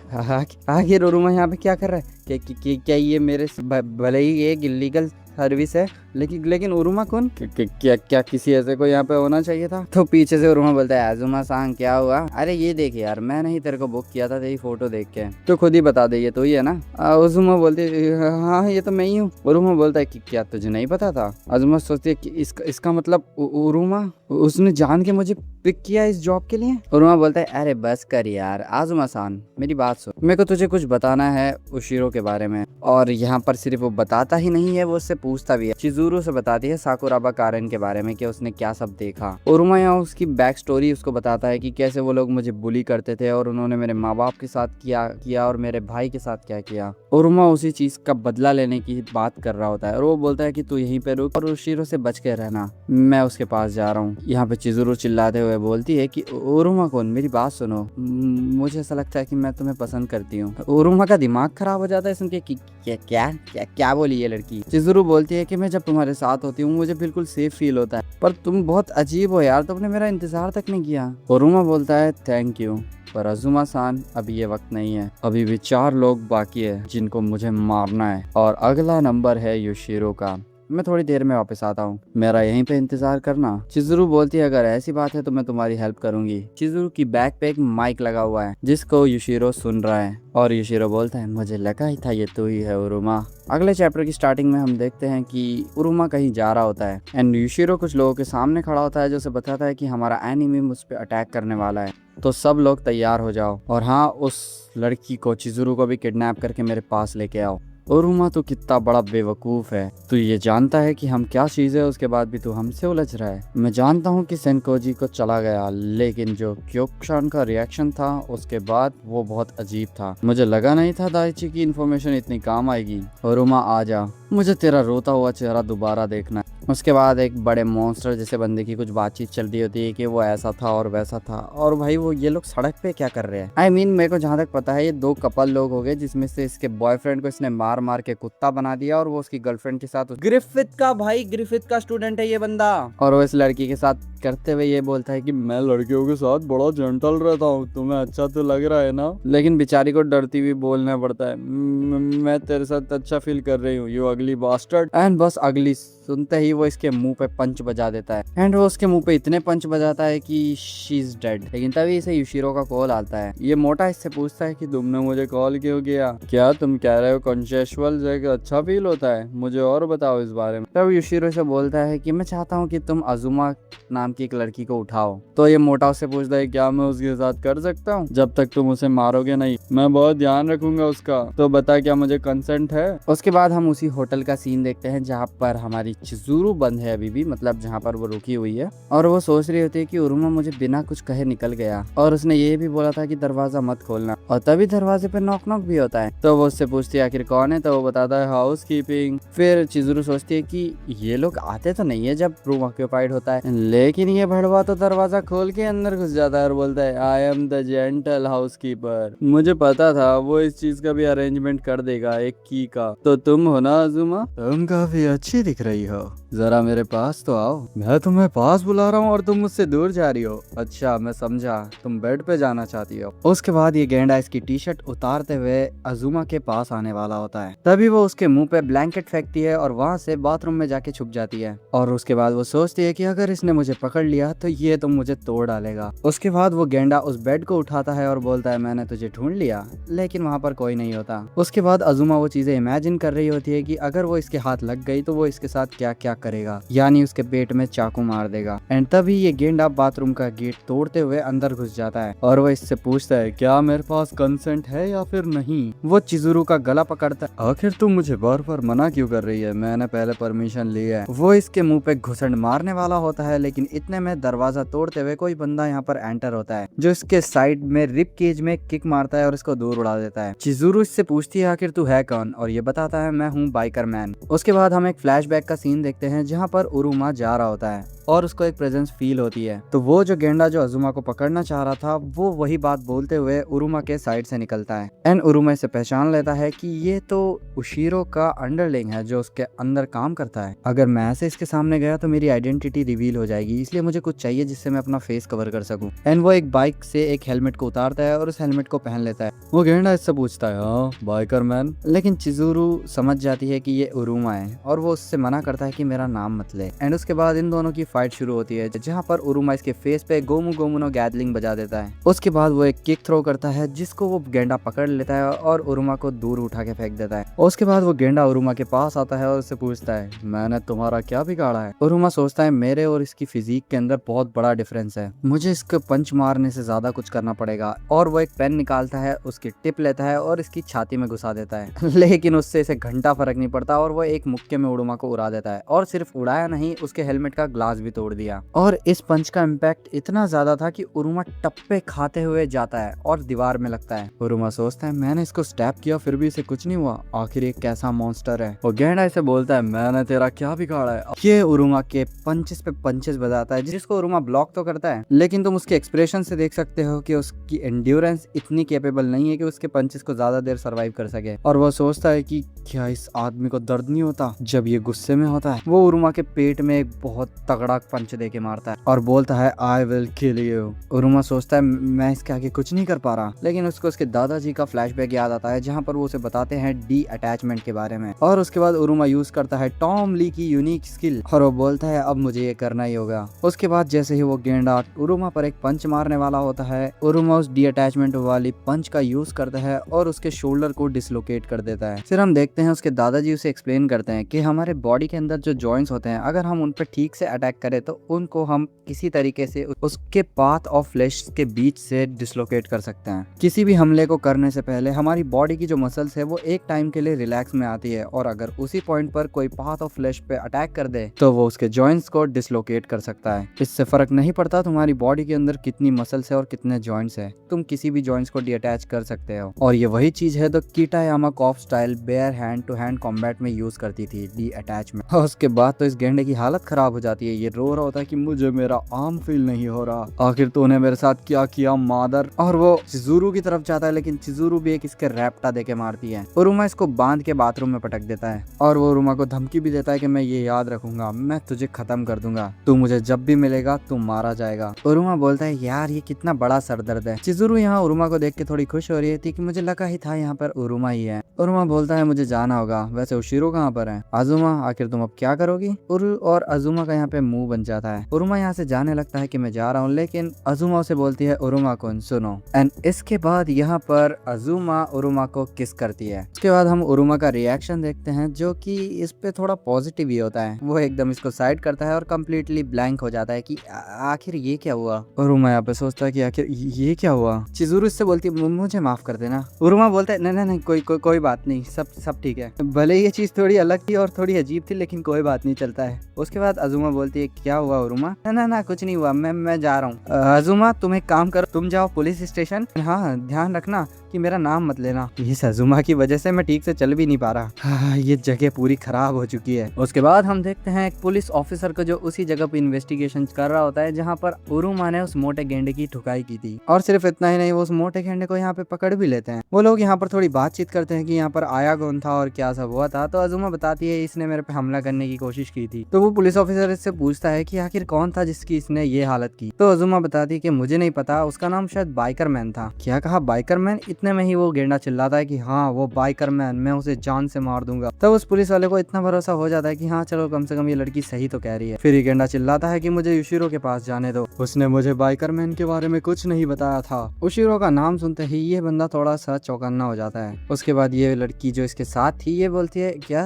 आखिर उरुमा यहाँ पे क्या कर रहा है? क्या ये मेरे भले ही ये इलीगल सर्विस है लेकिन उरुमा कौन? क्या किसी ऐसे को यहाँ पे होना चाहिए था? तो पीछे से उरुमा बोलता है आजुमा सांग क्या हुआ? अरे ये देख यार मैंने ही तेरे को बुक किया था तेरी फोटो देख के, तो खुद ही बता दे ये तो ही है ना? आजुमा बोलती है हाँ ये तो मैं ही हूँ। उरुमा बोलता है कि क्या तुझे नहीं पता था? आजुमा सोचती है कि इसका मतलब उरुमा उसने जान के मुझे पिक किया इस जॉब के लिए। उरुमा बोलता है अरे बस कर यार आजुमा सान मेरी बात सुन, मेरे को तुझे कुछ बताना है उशिरो के बारे में। और यहाँ पर सिर्फ वो बताता ही नहीं है, वो उससे पूछता भी है। चिजुरू से बताती है साकुराबा कारन के बारे में कि उसने क्या सब देखा। उरुमा यहाँ उसकी बैक स्टोरी उसको बताता है कि कैसे वो लोग मुझे बुली करते थे और उन्होंने मेरे माँ बाप के साथ किया और मेरे भाई के साथ क्या किया। उरुमा उसी चीज का बदला लेने की बात कर रहा होता है और वो बोलता है कि तू यहीं पे रुक और उशिरो से बच के रहना, मैं उसके पास जा रहा हूँ। यहाँ पे चिजुरू चिल्लाते हुए बोलती है कि उरुमा कौन, मेरी बात सुनो, मुझे ऐसा लगता है कि मैं तुम्हें पसंद करती हूँ। उरुमा का दिमाग खराब हो जाता है सुन के कि क्या बोली ये लड़की। चिजुरू बोलती है कि मैं जब तुम्हारे साथ होती हूँ मुझे बिल्कुल सेफ फील होता है, पर तुम बहुत अजीब हो यार, तुमने मेरा इंतजार तक नहीं किया। उरुमा बोलता है थैंक यू, पर आजुमा सान अभी ये वक्त नहीं है, अभी भी 4 लोग बाकी है जिनको मुझे मारना है और अगला नंबर है युशिरो का। मैं थोड़ी देर में वापस आता हूँ, मेरा यहीं पे इंतजार करना। चिजुरू बोलती है अगर ऐसी बात है तो मैं तुम्हारी हेल्प करूंगी। चिजुरू की बैक पे एक माइक लगा हुआ है जिसको युशिरो सुन रहा है और युशिरो बोलता है मुझे लगा ही था ये तू ही है उरुमा। अगले चैप्टर की स्टार्टिंग में हम देखते हैं कि उरुमा कहीं जा रहा होता है एंड युशिरो कुछ लोगों के सामने खड़ा होता है जो उसे बताता है कि हमारा एनिमी मुझ पे अटैक करने वाला है, तो सब लोग तैयार हो जाओ और हाँ उस लड़की को चिजुरू को भी किडनैप करके मेरे पास लेके आओ। उरुमा तो कितना बड़ा बेवकूफ है, तू ये जानता है कि हम क्या चीज है, उसके बाद भी तू हमसे उलझ रहा है। मैं जानता हूँ कि सेनकोजी को चला गया, लेकिन जो क्योक्शान का रिएक्शन था उसके बाद वो बहुत अजीब था। मुझे लगा नहीं था दाइची की इन्फॉर्मेशन इतनी काम आएगी। उरुमा आ जा, मुझे तेरा रोता हुआ चेहरा दोबारा देखना है। उसके बाद एक बड़े मॉन्स्टर जैसे बंदे की कुछ बातचीत चल रही होती है कि वो ऐसा था और वैसा था और भाई वो ये लोग सड़क पे क्या कर रहे हैं। I mean, मेरे को जहाँ तक पता है ये 2 कपल लोग हो गए जिसमें से इसके बॉयफ्रेंड को इसने मार मार के कुत्ता बना दिया और वो उसकी गर्लफ्रेंड के साथ ग्रिफिथ का स्टूडेंट है ये बंदा, और वो इस लड़की के साथ करते हुए ये बोलता है कि मैं लड़कियों के साथ बड़ा जेंटल रहता हूँ, तुम्हें अच्छा तो लग रहा है ना। लेकिन बेचारी को डरती हुई बोलना पड़ता है मैं तेरे साथ अच्छा फील कर रही हूँ यू अगली बास्टर्ड। एंड बस अगली सुनते ही वो इसके मुंह पे पंच बजा देता है एंड वो उसके मुंह पे इतने पंच बजाता है कि शी इज डेड। लेकिन तभी इसे युशिरो का कॉल आता है। ये मोटा इससे पूछता है कि तुमने मुझे कॉल क्यों किया, क्या तुम कह रहे हो कॉन्सेप्चुअल जगह अच्छा फील होता है, मुझे और बताओ इस बारे में। तब युशिरो से बोलता है कि मैं चाहता हूँ कि तुम अजुमा नाम की एक लड़की को उठाओ। तो ये मोटा उससे पूछता है क्या मैं उसके साथ कर सकता हूँ, जब तक तुम उसे मारोगे नहीं मैं बहुत ध्यान रखूंगा उसका, तो बता क्या मुझे कंसेंट है। उसके बाद हम उसी होटल का सीन देखते हैं जहाँ पर हमारी चिजुरू बंद है अभी भी, मतलब जहाँ पर वो रुकी हुई है और वो सोच रही होती है कि उरुमा मुझे बिना कुछ कहे निकल गया और उसने ये भी बोला था कि दरवाजा मत खोलना, और तभी दरवाजे पे नॉक नॉक भी होता है। तो वो उससे पूछती है आखिर कौन है, तो वो बताता है हाउस कीपिंग। फिर चिजुरू सोचती है कि ये लोग आते तो नहीं है जब रूम ऑक्यूपाइड होता है, लेकिन ये भड़वा तो दरवाजा खोल के अंदर घुस जाता है और बोलता है I am the gentle house keeper. मुझे पता था वो इस चीज का भी अरेंजमेंट कर देगा एक की का, तो तुम हो ना अजुमा, तुम काफी अच्छी दिख रही हो, जरा मेरे पास तो आओ, मैं तुम्हें पास बुला रहा हूँ और तुम मुझसे दूर जा रही हो। अच्छा मैं समझा, तुम बेड पे जाना चाहती हो। उसके बाद ये गेंडा इसकी टी शर्ट उतारते हुए अजुमा के पास आने वाला होता है, तभी वो उसके मुंह पे ब्लैंकेट फेंकती है और वहाँ से बाथरूम में जाके छुप जाती है। और उसके बाद वो सोचती है कि अगर इसने मुझे पकड़ लिया तो ये तो मुझे तोड़ डालेगा। उसके बाद वो गेंडा उस बेड को उठाता है और बोलता है मैंने तुझे ढूंढ लिया, लेकिन वहाँ पर कोई नहीं होता। उसके बाद अजुमा वो चीजें इमेजिन कर रही होती है कि अगर वो इसके हाथ लग गई तो वो इसके साथ क्या क्या करेगा, यानी उसके पेट में चाकू मार देगा। एंड तभी ये गेंडा बाथरूम का गेट तोड़ते हुए अंदर घुस जाता है और वो इससे पूछता है क्या मेरे पास कंसेंट है या फिर नहीं। वो चिजुरू का गला पकड़ता है, आखिर तुम मुझे बार बार मना क्यों कर रही है, मैंने पहले परमिशन ली है। वो इसके मुंह पे घुसड़ मारने वाला होता है, लेकिन इतने में दरवाजा तोड़ते हुए कोई बंदा यहाँ पर एंटर होता है जो इसके साइड में रिब केज में किक मारता है और इसको दूर उड़ा देता है। चिजुरू इससे पूछती है आखिर तू है कौन, और ये बताता है मैं हूँ बाइकर मैन। उसके बाद हम एक फ्लैशबैक का सीन देखते हैं जहाँ पर उरुमा जा रहा होता है और उसको एक प्रेजेंस फील होती है। तो वो जो गेंडा जो अजुमा को पकड़ना चाह रहा था वो वही बात बोलते हुए उरुमा के साइड से निकलता है एंड उरुमा इसे पहचान लेता है कि ये तो उशीरो का अंडरलिंग है जो उसके अंदर काम करता है। अगर मैं ऐसे इसके सामने गया तो मेरी आइडेंटिटी रिवील हो जाएगी, इसलिए मुझे कुछ चाहिए जिससे मैं अपना फेस कवर कर सकूं। एंड वो एक बाइक से एक हेलमेट को उतारता है और उस हेलमेट को पहन लेता है। वो गेंडा इससे पूछता है, हाँ बाइकर मैन, लेकिन चिजुरू समझ जाती है कि ये उरुमा है और वो उससे मना करता है कि मेरा नाम मत ले। एंड उसके बाद इन दोनों की फाइट शुरू होती है जहाँ पर उरुमा इसके फेस पे गोमू गोमू नो गैदलिंग बजा देता है। उसके बाद वो एक किक थ्रो करता है जिसको वो गेंडा पकड़ लेता है और उरुमा को दूर उठा के फेंक देता है। उसके बाद वो गेंडा उरुमा के पास आता है और उससे पूछता है, मैंने तुम्हारा क्या बिगाड़ा है? उरुमा सोचता है मेरे और इसकी फिजिक के अंदर बहुत बड़ा डिफरेंस है, मुझे इसको पंच मारने से ज्यादा कुछ करना पड़ेगा। और वो एक पेन निकालता है, उसकी टिप लेता है और इसकी छाती में घुसा देता है लेकिन उससे इसे घंटा फर्क नहीं पड़ता और वो एक मुक्के में उरुमा को उड़ा देता है। और सिर्फ उड़ाया नहीं, उसके हेलमेट का ग्लास भी तोड़ दिया। और इस पंच का इम्पैक्ट इतना ज्यादा था कि उरुमा टप्पे खाते हुए जाता है और दीवार में लगता है। उरुमा सोचता है मैंने इसको स्टैप किया फिर भी इसे कुछ नहीं हुआ, आखिर ये कैसा मॉन्स्टर है। और गेंडा इसे बोलता है मैंने तेरा क्या बिगाड़ा है। ये उरुमा के पंचेस पे पंचेस बजाता है जिसको उरुमा ब्लॉक तो करता है, लेकिन तुम उसके एक्सप्रेशन से देख सकते हो कि उसकी एंड्योरेंस इतनी कैपेबल नहीं है कि उसके पंचेस को ज्यादा देर सर्वाइव कर सके। और वो सोचता है कि क्या इस आदमी को दर्द नहीं होता जब ये गुस्से में होता है। वो उरुमा के पेट में एक बहुत तगड़ा पंच दे के मारता है और बोलता है आई विल किल यू। उरुमा सोचता है मैं इसके आगे कुछ नहीं कर पा रहा, लेकिन उसको उसके दादाजी का फ्लैशबैक याद आता है जहाँ पर वो उसे बताते हैं डी अटैचमेंट के बारे में। और उसके बाद उरुमा यूज करता है टॉम ली की यूनिक स्किल और वो बोलता है अब मुझे ये करना ही होगा। उसके बाद जैसे ही वो गेंडा उरुमा पर एक पंच मारने वाला होता है, उरुमा उस डी अटैचमेंट वाली पंच का यूज करता है और उसके शोल्डर को डिसलोकेट कर देता है। फिर हम देखते हैं उसके दादाजी उसे एक्सप्लेन करते हैं कि हमारे बॉडी के अंदर जो जॉइंट्स होते हैं अगर हम उन पर ठीक से अटैक करें तो उनको हम किसी तरीके से उसके पाथ ऑफ फ्लैश के बीच से डिसलोकेट कर सकते हैं। किसी भी हमले को करने से पहले हमारी बॉडी की जो मसल्स है वो एक टाइम के लिए रिलैक्स में आती है और अगर उसी पॉइंट पर कोई पाथ ऑफ फ्लैश पे अटैक कर दे तो वो उसके जॉइंट्स को डिसलोकेट कर सकता है। इससे फर्क नहीं पड़ता तुम्हारी बॉडी के अंदर कितनी मसल्स है और कितने जॉइंट्स है, तुम किसी भी जॉइंट्स को डीअटैच कर सकते हो। और ये वही चीज है तो किटायामा कॉफ style bare hand to hand combat में यूज करती थी, डी अटैचमेंट। और उसके बाद तो इस गेंडे की हालत खराब हो जाती है, ये रो रहा होता है कि मुझे मेरा आर्म फील नहीं हो रहा, आखिर तूने मेरे साथ क्या किया मादर। और वो चिजुरू की तरफ जाता है लेकिन चिजुरू भी एक इसके रैप्टा देके मारती है। उरुमा इसको बांध के बाथरूम में पटक देता है और वो उरुमा को धमकी भी देता है कि मैं ये याद रखूंगा, मैं तुझे खत्म कर दूंगा, तू मुझे जब भी मिलेगा तू मारा जाएगा। उरुमा बोलता है यार ये कितना बड़ा सरदर्द है। चिजुरू यहाँ उरुमा को देख के थोड़ी खुश हो रही थी कि मुझे लगा ही था यहाँ पर उरुमा ही है। उरुमा बोलता है मुझे जाना होगा, वैसे उशीरो कहाँ पर है? अजुमा आखिर तुम अब क्या करोगी? उरु और अजुमा का यहाँ पे मुंह बन जाता है। उरुमा यहाँ से जाने लगता है कि मैं जा रहा हूँ, लेकिन अजुमा उसे बोलती है उरुमा कुन सुनो। एंड इसके बाद यहाँ पर अजुमा उरुमा को किस करती है। उसके बाद हम उरुमा का रिएक्शन देखते हैं जो कि इस पे थोड़ा पॉजिटिव ही होता है। वो एकदम इसको साइड करता है और कम्प्लीटली ब्लैंक हो जाता है कि आखिर ये क्या हुआ। उरुमा यहाँ पे सोचता है कि आखिर ये क्या हुआ। चिजुरू इससे बोलती है मुझे माफ कर देना। उरुमा बोलता है नहीं कोई बात नहीं, सब ठीक है, भले ये चीज थोड़ी अलग थी और थोड़ी अजीब थी लेकिन कोई बात नहीं, चलता है। उसके बाद अजुमा बोलती है क्या हुआ उरुमा? ना कुछ नहीं हुआ, मैं जा रहा हूँ। अजुमा तुम एक काम करो, तुम जाओ पुलिस स्टेशन, हाँ ध्यान रखना कि मेरा नाम मत लेना। इस अजुमा की वजह से मैं ठीक से चल भी नहीं पा रहा, ये जगह पूरी खराब हो चुकी है। उसके बाद हम देखते हैं एक पुलिस ऑफिसर को जो उसी जगह पे इन्वेस्टिगेशन कर रहा होता है जहाँ पर उरुमा ने उस मोटे गेंडे की ठुकाई की थी। और सिर्फ इतना ही नहीं, वो उस मोटे गेंडे को यहाँ पे पकड़ भी लेते हैं। वो लोग यहाँ पर थोड़ी बातचीत करते हैं कि यहाँ पर आया कौन था और क्या सब हुआ था। तो अजुमा बताती है इसने मेरे पे हमला करने की कोशिश की थी। तो वो पुलिस ऑफिसर इससे पूछता है कि आखिर कौन था जिसकी इसने ये हालत की। तो अजुमा बताती है कि मुझे नहीं पता, उसका नाम शायद बाइकर मैन था। क्या कहा बाइकर मैन? इतने में ही वो गेंडा चिल्लाता है कि हाँ वो बाइकर मैन, मैं उसे जान से मार दूंगा। तब उस पुलिस वाले को इतना भरोसा हो जाता है कि हाँ चलो कम से कम ये लड़की सही तो कह रही है। फिर ये गेंडा चिल्लाता है कि मुझे उशीरो के पास जाने दो, उसने मुझे बाइकर मैन के बारे में कुछ नहीं बताया था। उशीरो का नाम सुनते ही ये बंदा थोड़ा सा चौकन्ना हो जाता है। उसके बाद ये लड़की जो इसके साथ थी ये बोलती है क्या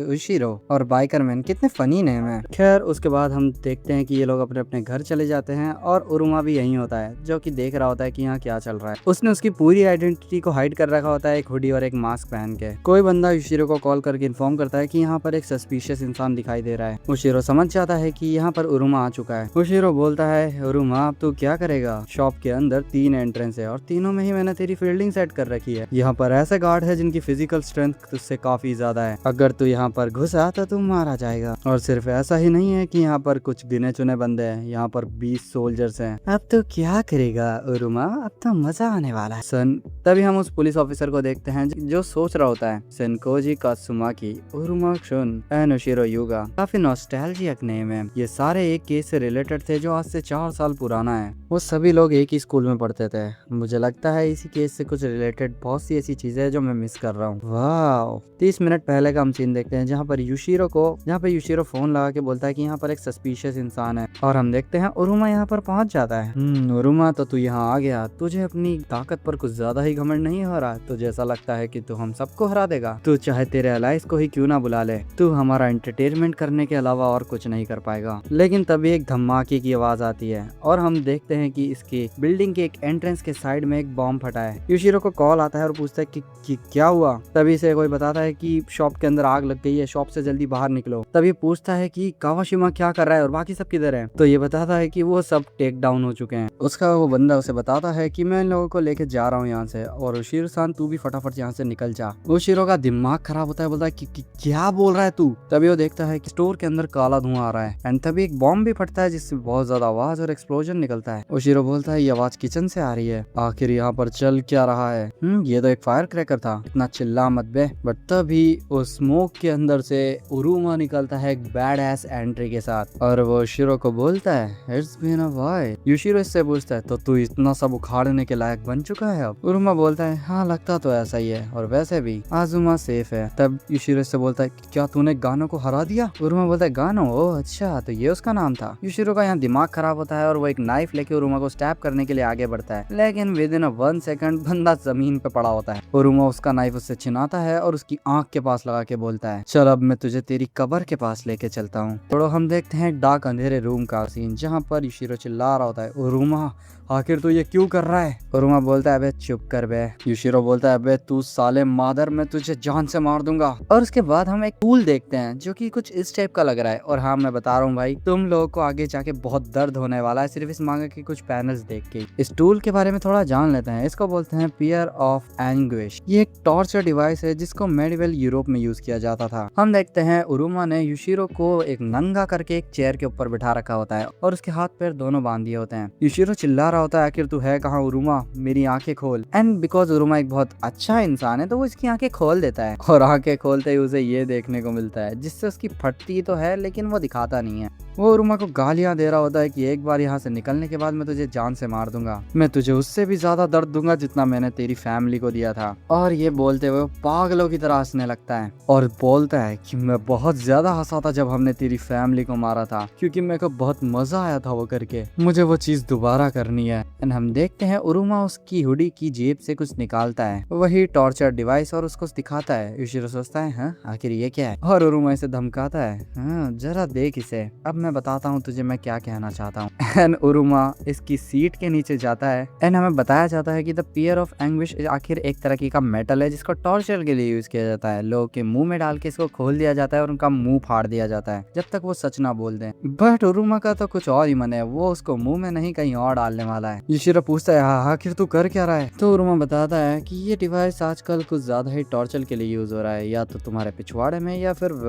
उशीरो और बाइकर मैन, कितने फनी नेम है। खैर उसके बाद हम देखते हैं कि ये लोग अपने अपने घर चले जाते हैं और उरुमा भी यहीं होता है जो कि देख रहा होता है कि यहाँ क्या चल रहा है। उसने उसकी पूरी आइडेंटिटी आइडेंटिटी को हाइड कर रखा होता है एक हुडी और एक मास्क पहन के। कोई बंदा यूशिरो को कॉल करके इन्फॉर्म करता है कि यहाँ पर एक सस्पिशियस इंसान दिखाई दे रहा है। यूशिरो समझ जाता है कि यहाँ पर उरुमा आ चुका है। यूशिरो बोलता है, उरुमा अब तू क्या करेगा? शॉप के अंदर 3 एंट्रेंस है और तीनों में ही मैंने तेरी फील्डिंग सेट कर रखी है। यहाँ पर ऐसे गार्ड है जिनकी फिजिकल स्ट्रेंथ तुझसे काफी ज्यादा है। अगर तू यहाँ पर घुसा तो तू मारा जाएगा। और सिर्फ ऐसा ही नहीं है कि यहाँ पर कुछ गिने चुने बंदे हैं, यहाँ पर 20 सोल्जर्स हैं। अब तो क्या करेगा उरुमा? अब तो मजा आने वाला है सन। तभी हम उस पुलिस ऑफिसर को देखते हैं जो सोच रहा होता है, सेनकोजी कात्सुमाकी उरुमा शुन एंड यूशिरो युगा। काफी नॉस्टैल्जिक नेम है। ये सारे एक केस से रिलेटेड थे जो आज से 4 साल पुराना है। वो सभी लोग एक ही स्कूल में पढ़ते थे। मुझे लगता है इसी केस से कुछ रिलेटेड बहुत सी ऐसी चीजें हैं जो मैं मिस कर रहा हूँ। वाह, 30 मिनट पहले का हम सीन देखते हैं जहाँ पर यूशिरो फोन लगा के बोलता है कि यहाँ पर एक सस्पिशियस इंसान है और हम देखते हैं उरुमा यहाँ पर पहुंच जाता है। उरुमा तो तू यहाँ आ गया। तुझे अपनी ताकत पर कुछ ज्यादा ही घमंड नहीं हो रहा? तुझे ऐसा लगता है कि तू हम सबको हरा देगा? तू चाहे तेरे अलाइस को ही क्यों ना बुला ले, तू हमारा एंटरटेनमेंट करने के अलावा और कुछ नहीं कर पाएगा। लेकिन तभी एक धमाके की आवाज आती है और हम देखते हैं कि इसकी बिल्डिंग के एक एंट्रेंस के साइड में एक बॉम्ब फटा है। यूशिरो को कॉल आता है और पूछता है कि क्या हुआ। तभी से कोई बताता है कि शॉप के अंदर आग लग गई है, शॉप से जल्दी बाहर निकलो। तभी पूछता है कि कावाशिमा क्या कर रहा है और बाकी सब किधर है। तो ये बताता है कि वो सब टेक डाउन हो चुके हैं। उसका वो बंदा उसे बताता है कि मैं इन लोगों को लेके जा रहा हूँ यहाँ से और यूशिरो सान तू भी फटाफट यहाँ से निकल जा। यूशिरो का दिमाग खराब होता है, बोलता है कि क्या बोल रहा है तू। तभी वो देखता है कि स्टोर के अंदर काला धुआं आ रहा है एंड तभी एक बॉम्ब भी फटता है जिससे बहुत ज्यादा आवाज और एक्सप्लोजन निकलता है। यूशिरो बोलता है ये आवाज किचन से आ रही है, आखिर यहाँ पर चल क्या रहा है? ये तो एक फायर क्रैकर था, इतना चिल्ला मत बे। बट तभी उस स्मोक के अंदर से उरुमा निकलता है एक बैड एस एंट्री के साथ और वो यूशिरो को बोलता है इट्स बीन अ व्हाइल। यूशिरो इससे पूछता है तो तू इतना सब उखाड़ने के लायक बन चुका है अब? उरुमा बोलता है हाँ लगता तो ऐसा ही है और वैसे भी आजुमा सेफ है। तब यूशिरो इससे बोलता है क्या तूने गानो को हरा दिया? उरुमा बोलता है गानो? ओह अच्छा, तो ये उसका नाम था। यूशिरो का यहाँ दिमाग खराब होता है और वो एक नाइफ लेके उरुमा को स्टैब करने के लिए आगे बढ़ता है, लेकिन विद इन 1 सेकंड बंदा जमीन पे पड़ा होता है। उरुमा उसका नाइफ उससे छिनाता है और उसकी आंख के पास लगा के बोलता है चल अब मैं तुझे तेरी कब्र के पास लेके चलता हूँ। थोड़ा हम देखते हैं डार्क अंधेरे रूम का सीन जहाँ पर यूशिरो चिल्ला रहा होता है उरुमा आखिर तू ये क्यों कर रहा है? उरुमा बोलता है अबे चुप कर बे। यूशिरो बोलता है अबे तू साले मादर, मैं तुझे जान से मार दूंगा। और उसके बाद हम एक टूल देखते हैं जो कि कुछ इस टाइप का लग रहा है और हाँ मैं बता रहा हूँ भाई तुम लोगों को आगे जाके बहुत दर्द होने वाला है सिर्फ इस मांगा के कुछ पैनल्स देख के। इस टूल के बारे में थोड़ा जान लेते हैं। इसको बोलते हैं पियर ऑफ एंग्विश। ये एक टॉर्चर डिवाइस है जिसको मेडिवल यूरोप में यूज किया जाता था। हम देखते हैं उरुमा ने यूशिरो को एक नंगा करके एक चेयर के ऊपर बिठा रखा होता है और उसके हाथ पैर दोनों बांध दिए होते हैं। यूशिरो चिल्ला रहा होता है आखिर तू है कहाँ उरुमा, मेरी आंखें खोल। एंड बिकॉज उरुमा एक बहुत अच्छा इंसान है तो वो इसकी आंखें खोल देता है और आंखें खोलते ही उसे ये देखने को मिलता है जिससे उसकी फटती तो है लेकिन वो दिखाता नहीं है। वो उरुमा को गालियां दे रहा होता है कि एक बार यहाँ से निकलने के बाद मैं तुझे जान से मार दूंगा, मैं तुझे उससे भी ज्यादा दर्द दूंगा जितना मैंने तेरी फैमिली को दिया था। और ये बोलते हुए पागलों की तरह हंसने लगता है और बोलता है कि मैं बहुत ज्यादा हंसा था जब हमने तेरी फैमिली को मारा था क्योंकि मेरे को बहुत मजा आया था वो करके, मुझे वो चीज दोबारा करनी है। एंड हम देखते हैं उरुमा उसकी हुडी की जेब से कुछ निकालता है, वही टॉर्चर डिवाइस, और उसको दिखाता है। यूशिरो सोचता है हाँ आखिर ये क्या है और उरुमा इसे धमकाता है हाँ जरा देख इसे, अब मैं बताता हूँ तुझे मैं क्या कहना चाहता हूँ। एंड उरुमा इसकी सीट के नीचे जाता है एंड हमें बताया जाता है कि द पियर ऑफ एंग्विश आखिर एक तरह की का मेटल है जिसको टॉर्चर के लिए यूज किया जाता है। लोगों के मुंह में डाल के इसको खोल दिया जाता है और उनका मुंह फाड़ दिया जाता है जब तक वो सच ना बोल दें। बट उरुमा का तो कुछ और ही मन है, वो उसको मुंह में नहीं कहीं और डालने वाला है। यूशिरो पूछता है हाँ आखिर तू कर क्या रहा है? तो उरुमा बताता है कि ये डिवाइस आजकल कुछ ज्यादा ही टॉर्चर के लिए यूज हो रहा है, या तो तुम्हारे पिछवाड़े में या फिर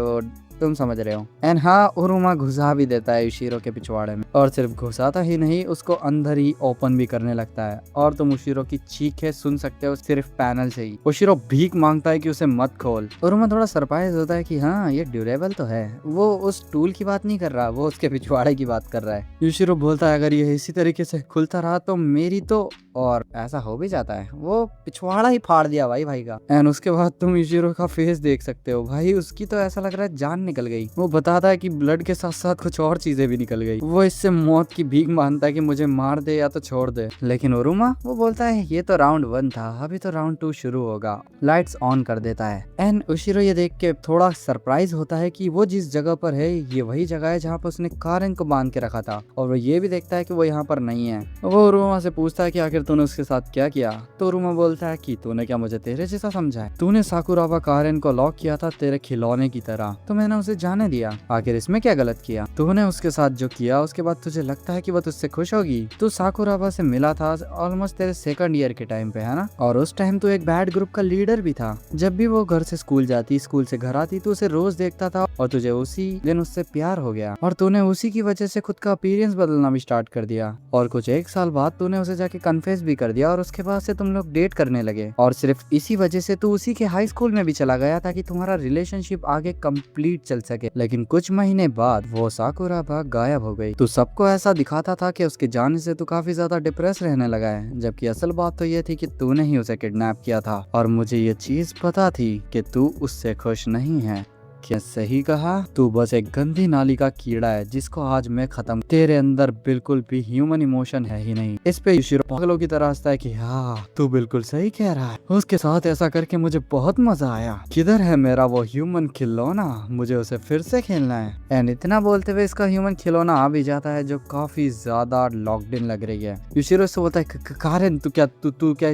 तुम समझ रहे हो। एंड हाँ उरुमा घुसा भी देता है यूशिरो के पिछवाड़े में और सिर्फ घुसाता ही नहीं उसको अंदर ही ओपन भी करने लगता है और तुम यूशिरो की चीखें सुन सकते हो सिर्फ पैनल से ही। यूशिरो भीख मांगता है कि उसे मत खोल। उरुमा थोड़ा सरप्राइज होता है कि हाँ ये ड्यूरेबल तो है, वो उस टूल की बात नहीं कर रहा, वो उसके पिछवाड़े की बात कर रहा है। यूशिरो बोलता है अगर ये इसी तरीके से खुलता रहा तो मेरी तो, और ऐसा हो भी जाता है, वो पिछवाड़ा ही फाड़ दिया भाई का। एंड उसके बाद तुम यूशिरो का फेस देख सकते हो भाई, उसकी तो ऐसा लग रहा है जान निकल गई। वो बताता है कि ब्लड के साथ साथ कुछ और चीजें भी निकल गई। वो इससे मौत की भीख मांगता है कि मुझे मार दे या तो छोड़ दे, लेकिन ओरुमा वो बोलता है ये तो राउंड 1 था, अभी तो राउंड 2 शुरू होगा। लाइट्स ऑन कर देता है एंड उशिरो ये देख के थोड़ा सरप्राइज होता है कि वो जिस जगह पर है ये वही जगह है जहाँ पर उसने कारेन को बांध के रखा था, और वो ये भी देखता है कि वो यहाँ पर नहीं है। वो ओरुमा से पूछता है कि आखिर तूने उसके साथ क्या किया, तो ओरुमा बोलता है कि तूने क्या मुझे तेरे जैसा समझा है, तूने साकुराबा कारेन को लॉक किया था तेरे खिलौने की तरह, तो मैंने उसे जाने दिया, आखिर इसमें क्या गलत किया, तूने उसके साथ जो किया उसके बाद तुझे लगता है कि वो तुझसे खुश होगी। तू साकुराबा से मिला था ऑलमोस्ट तेरे सेकंड ईयर के टाइम पे, है ना, और उस टाइम तू एक बैड ग्रुप का लीडर भी था। जब भी वो घर से स्कूल जाती, स्कूल से घर आती, तू उसे रोज देखता था और तुझे उसी दिन उससे प्यार हो गया, और तूने उसी की वजह से खुद का अपीयरेंस बदलना भी स्टार्ट कर दिया, और कुछ 1 साल बाद तूने उसे जाके कन्फेस भी कर दिया, और उसके बाद से तुम लोग डेट करने लगे, और सिर्फ इसी वजह से तू उसी के हाई स्कूल में भी चला गया ताकि तुम्हारा रिलेशनशिप आगे कंप्लीट चल सके। लेकिन कुछ महीने बाद वो साकुराबा गायब हो गई। तू सबको ऐसा दिखाता था कि उसके जाने से तू काफी ज्यादा डिप्रेस रहने लगा है, जबकि असल बात तो ये थी कि तूने ही उसे किडनैप किया था, और मुझे ये चीज पता थी कि तू उससे खुश नहीं है। क्या सही कहा, तू बस एक गंदी नाली का कीड़ा है जिसको आज मैं खत्म, तेरे अंदर बिल्कुल भी ह्यूमन इमोशन है ही नहीं। इस पे युशिरो पागलों की तरह हंसता है कि हाँ तू बिल्कुल सही कह रहा है, उसके साथ ऐसा करके मुझे बहुत मजा आया, किधर है मेरा वो ह्यूमन खिलौना, मुझे उसे फिर से खेलना है। एंड इतना बोलते हुए इसका ह्यूमन खिलौना आ भी जाता है जो काफी ज्यादा लॉक्ड इन लग रही है। युशिरो से बोलता है कारेन तू क्या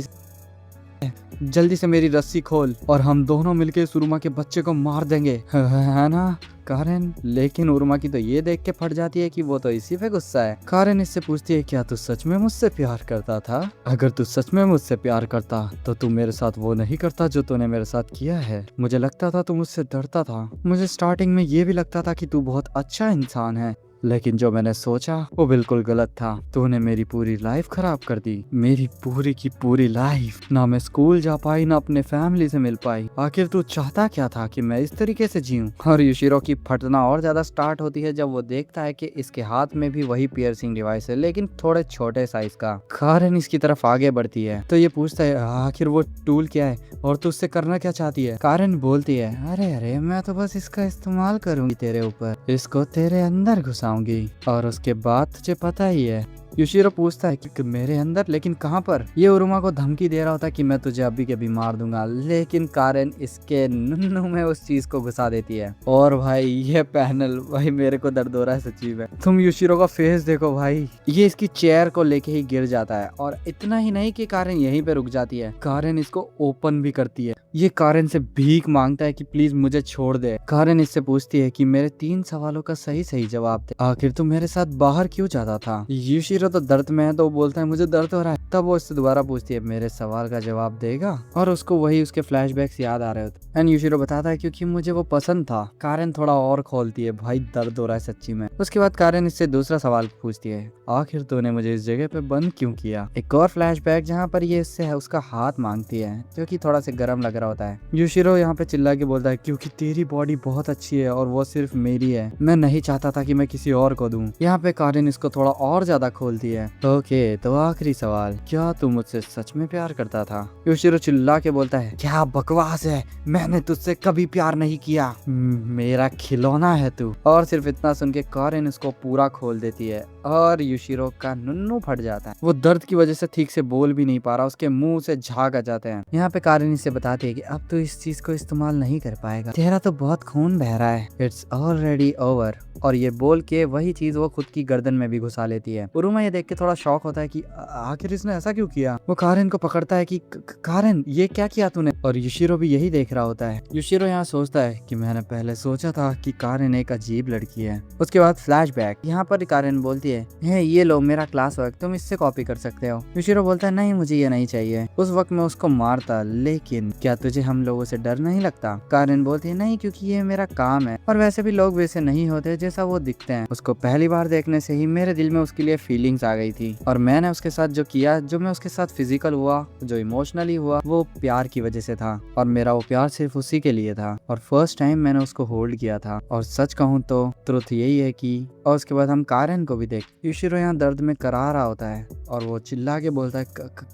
जल्दी से मेरी रस्सी खोल और हम दोनों मिलके इस उरुमा के बच्चे को मार देंगे, है ना कारेन। लेकिन उरुमा की तो ये देख के फट जाती है कि वो तो इसी पे गुस्सा है। कारेन इससे पूछती है क्या तू सच में मुझसे प्यार करता था, अगर तू सच में मुझसे प्यार करता तो तू मेरे साथ वो नहीं करता जो तूने मेरे साथ किया है। मुझे लगता था तू मुझसे डरता था, मुझे स्टार्टिंग में ये भी लगता था कि तू बहुत अच्छा इंसान है, लेकिन जो मैंने सोचा वो बिल्कुल गलत था। तूने मेरी पूरी लाइफ खराब कर दी, मेरी पूरी की पूरी लाइफ। ना मैं स्कूल जा पाई, ना अपने फैमिली से मिल पाई। आखिर तू चाहता क्या था कि मैं इस तरीके से जीऊं? और युशिरो की फटना और ज्यादा स्टार्ट होती है जब वो देखता है कि इसके हाथ में भी वही पियर्सिंग डिवाइस है, लेकिन थोड़े छोटे साइज का। कारेन इसकी तरफ आगे बढ़ती है तो ये पूछता है आखिर वो टूल क्या है और तू उससे करना क्या चाहती है। कारेन बोलती है अरे मैं तो बस इसका इस्तेमाल करूंगी तेरे ऊपर, इसको तेरे अंदर घुसा और उसके बाद तुझे पता ही है। युशिरो पूछता है कि मेरे अंदर, लेकिन कहाँ पर? ये उरुमा को धमकी दे रहा होता है कि मैं तुझे अभी के अभी मार दूंगा, लेकिन कारेन इसके नुन्नू में उस चीज को घुसा देती है। और भाई ये पैनल भाई मेरे को दर्द हो रहा है सच्ची में। तुम युशिरो का फेस देखो भाई, ये इसकी चेयर को लेके ही गिर जाता है, और इतना ही नहीं कि कारेन यहीं पे रुक जाती है, कारेन इसको ओपन भी करती है। ये कारेन से भीख मांगता है कि प्लीज मुझे छोड़ दे। कारेन इससे पूछती है कि मेरे 3 सवालों का सही जवाब दे, आखिर तू मेरे साथ बाहर क्यों जाता था? युशिरो तो दर्द में है तो वो बोलता है मुझे दर्द हो रहा है। तब वो इससे दोबारा पूछती है मेरे सवाल का जवाब देगा, और उसको वही उसके फ्लैशबैक्स याद आ रहे होते। एंड युशिरो बताता है क्योंकि मुझे वो पसंद था। कारेन थोड़ा और खोलती है, भाई दर्द हो रहा है सच्ची में। उसके बाद कारेन इससे दूसरा सवाल पूछती है आखिर तूने मुझे इस जगह पे बंद क्यों किया? एक और फ्लैशबैक जहाँ पर ये इससे उसका हाथ मांगती है जो कि थोड़ा सा गर्म लग रहा होता है। युशिरो यहाँ पे चिल्ला के बोलता है क्योंकि तेरी बॉडी बहुत अच्छी है और वो सिर्फ मेरी है, मैं नहीं चाहता था कि मैं किसी और को दूं। यहाँ पे कारेन इसको थोड़ा और ज्यादा खोलती है। ओके तो आखिरी सवाल, क्या तू मुझसे सच में प्यार करता था? युशिरो चिल्ला के बोलता है क्या बकवास है, मैंने तुझसे कभी प्यार नहीं किया, मेरा खिलौना है तू। और सिर्फ इतना सुन के कारेन इसको पूरा खोल देती है और युशिरो का नुन्नू फट जाता है। वो दर्द की वजह से ठीक से बोल भी नहीं पा रहा, उसके मुंह से झाग आ जाते हैं। यहाँ पे कारेन इससे बताती है कि अब तो इस चीज को इस्तेमाल नहीं कर पाएगा, तेरा तो बहुत खून बह रहा है, इट्स ऑलरेडी ओवर। और ये बोल के वही चीज वो खुद की गर्दन में भी घुसा लेती है। उरुमा ये देख के थोड़ा शॉक होता है कि आखिर इसने ऐसा क्यों किया। वो कारेन को पकड़ता है कि कारेन ये क्या किया तूने, और युशिरो भी यही देख रहा होता है। युशिरो यहाँ सोचता है कि मैंने पहले सोचा था कि कारेन एक अजीब लड़की है। उसके बाद फ्लैशबैक, यहाँ पर कारेन बोलती है ये लो मेरा क्लास वर्क, तुम इससे कॉपी कर सकते हो। युशिरो बोलता है नहीं मुझे ये नहीं चाहिए। उस वक्त मैं उसको मारता, लेकिन क्या तुझे हम लोगों से डर नहीं लगता? कारेन बोलती है नहीं क्योंकि ये मेरा काम है, और वैसे भी लोग वैसे नहीं होते जैसा वो दिखते हैं। उसको पहली बार देखने से ही मेरे दिल में उसके लिए फीलिंग्स आ गई थी, और मैंने उसके साथ जो किया, जो मैं उसके साथ फिजिकल हुआ, जो इमोशनली हुआ, वो प्यार की वजह से था, और मेरा वो प्यार सिर्फ उसी के लिए था, और फर्स्ट टाइम मैंने उसको होल्ड किया था। और सच कहूँ तो ट्रुथ यही है कि, और उसके बाद हम कारेन को भी देख। युशिरो यहाँ दर्द में करा रहा होता है और वो चिल्ला के बोलता है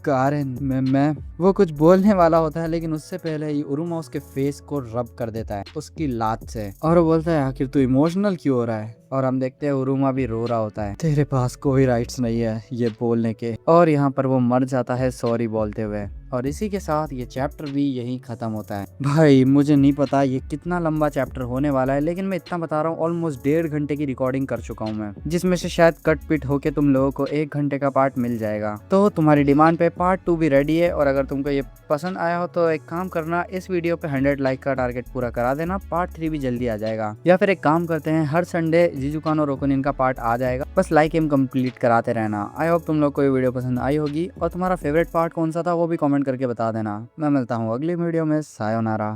कारेन मैं वो कुछ बोलने वाला होता है, लेकिन उससे सबसे पहले ही उरुमा उसके फेस को रब कर देता है उसकी लात से और वो बोलता है आखिर तू इमोशनल क्यों हो रहा है। और हम देखते हैं उरुमा भी रो रहा होता है, तेरे पास कोई राइट्स नहीं है ये बोलने के। और यहाँ पर वो मर जाता है सॉरी बोलते हुए। और इसी के साथ ये चैप्टर भी यहीं खत्म होता है। भाई मुझे नहीं पता ये कितना लंबा चैप्टर होने वाला है, लेकिन मैं इतना बता रहा हूँ ऑलमोस्ट 1.5 घंटे की रिकॉर्डिंग कर चुका हूँ मैं, जिसमें से शायद कट पिट होके तुम लोगों को 1 घंटे का पार्ट मिल जाएगा। तो तुम्हारी डिमांड पे पार्ट 2 भी रेडी है। और अगर तुमको ये पसंद आया हो तो एक काम करना, इस वीडियो पे 100 लाइक का टारगेट पूरा करा देना, पार्ट 3 भी जल्दी आ जाएगा। या फिर एक काम करते हैं, हर संडे जिजुकान और रोकुनिन का पार्ट आ जाएगा, बस लाइक एम कंप्लीट कराते रहना। आई होप तुम लोग को ये वीडियो पसंद आई होगी और तुम्हारा फेवरेट पार्ट कौन सा था वो भी कमेंट करके बता देना। मैं मिलता हूँ अगली वीडियो में। सायोनारा।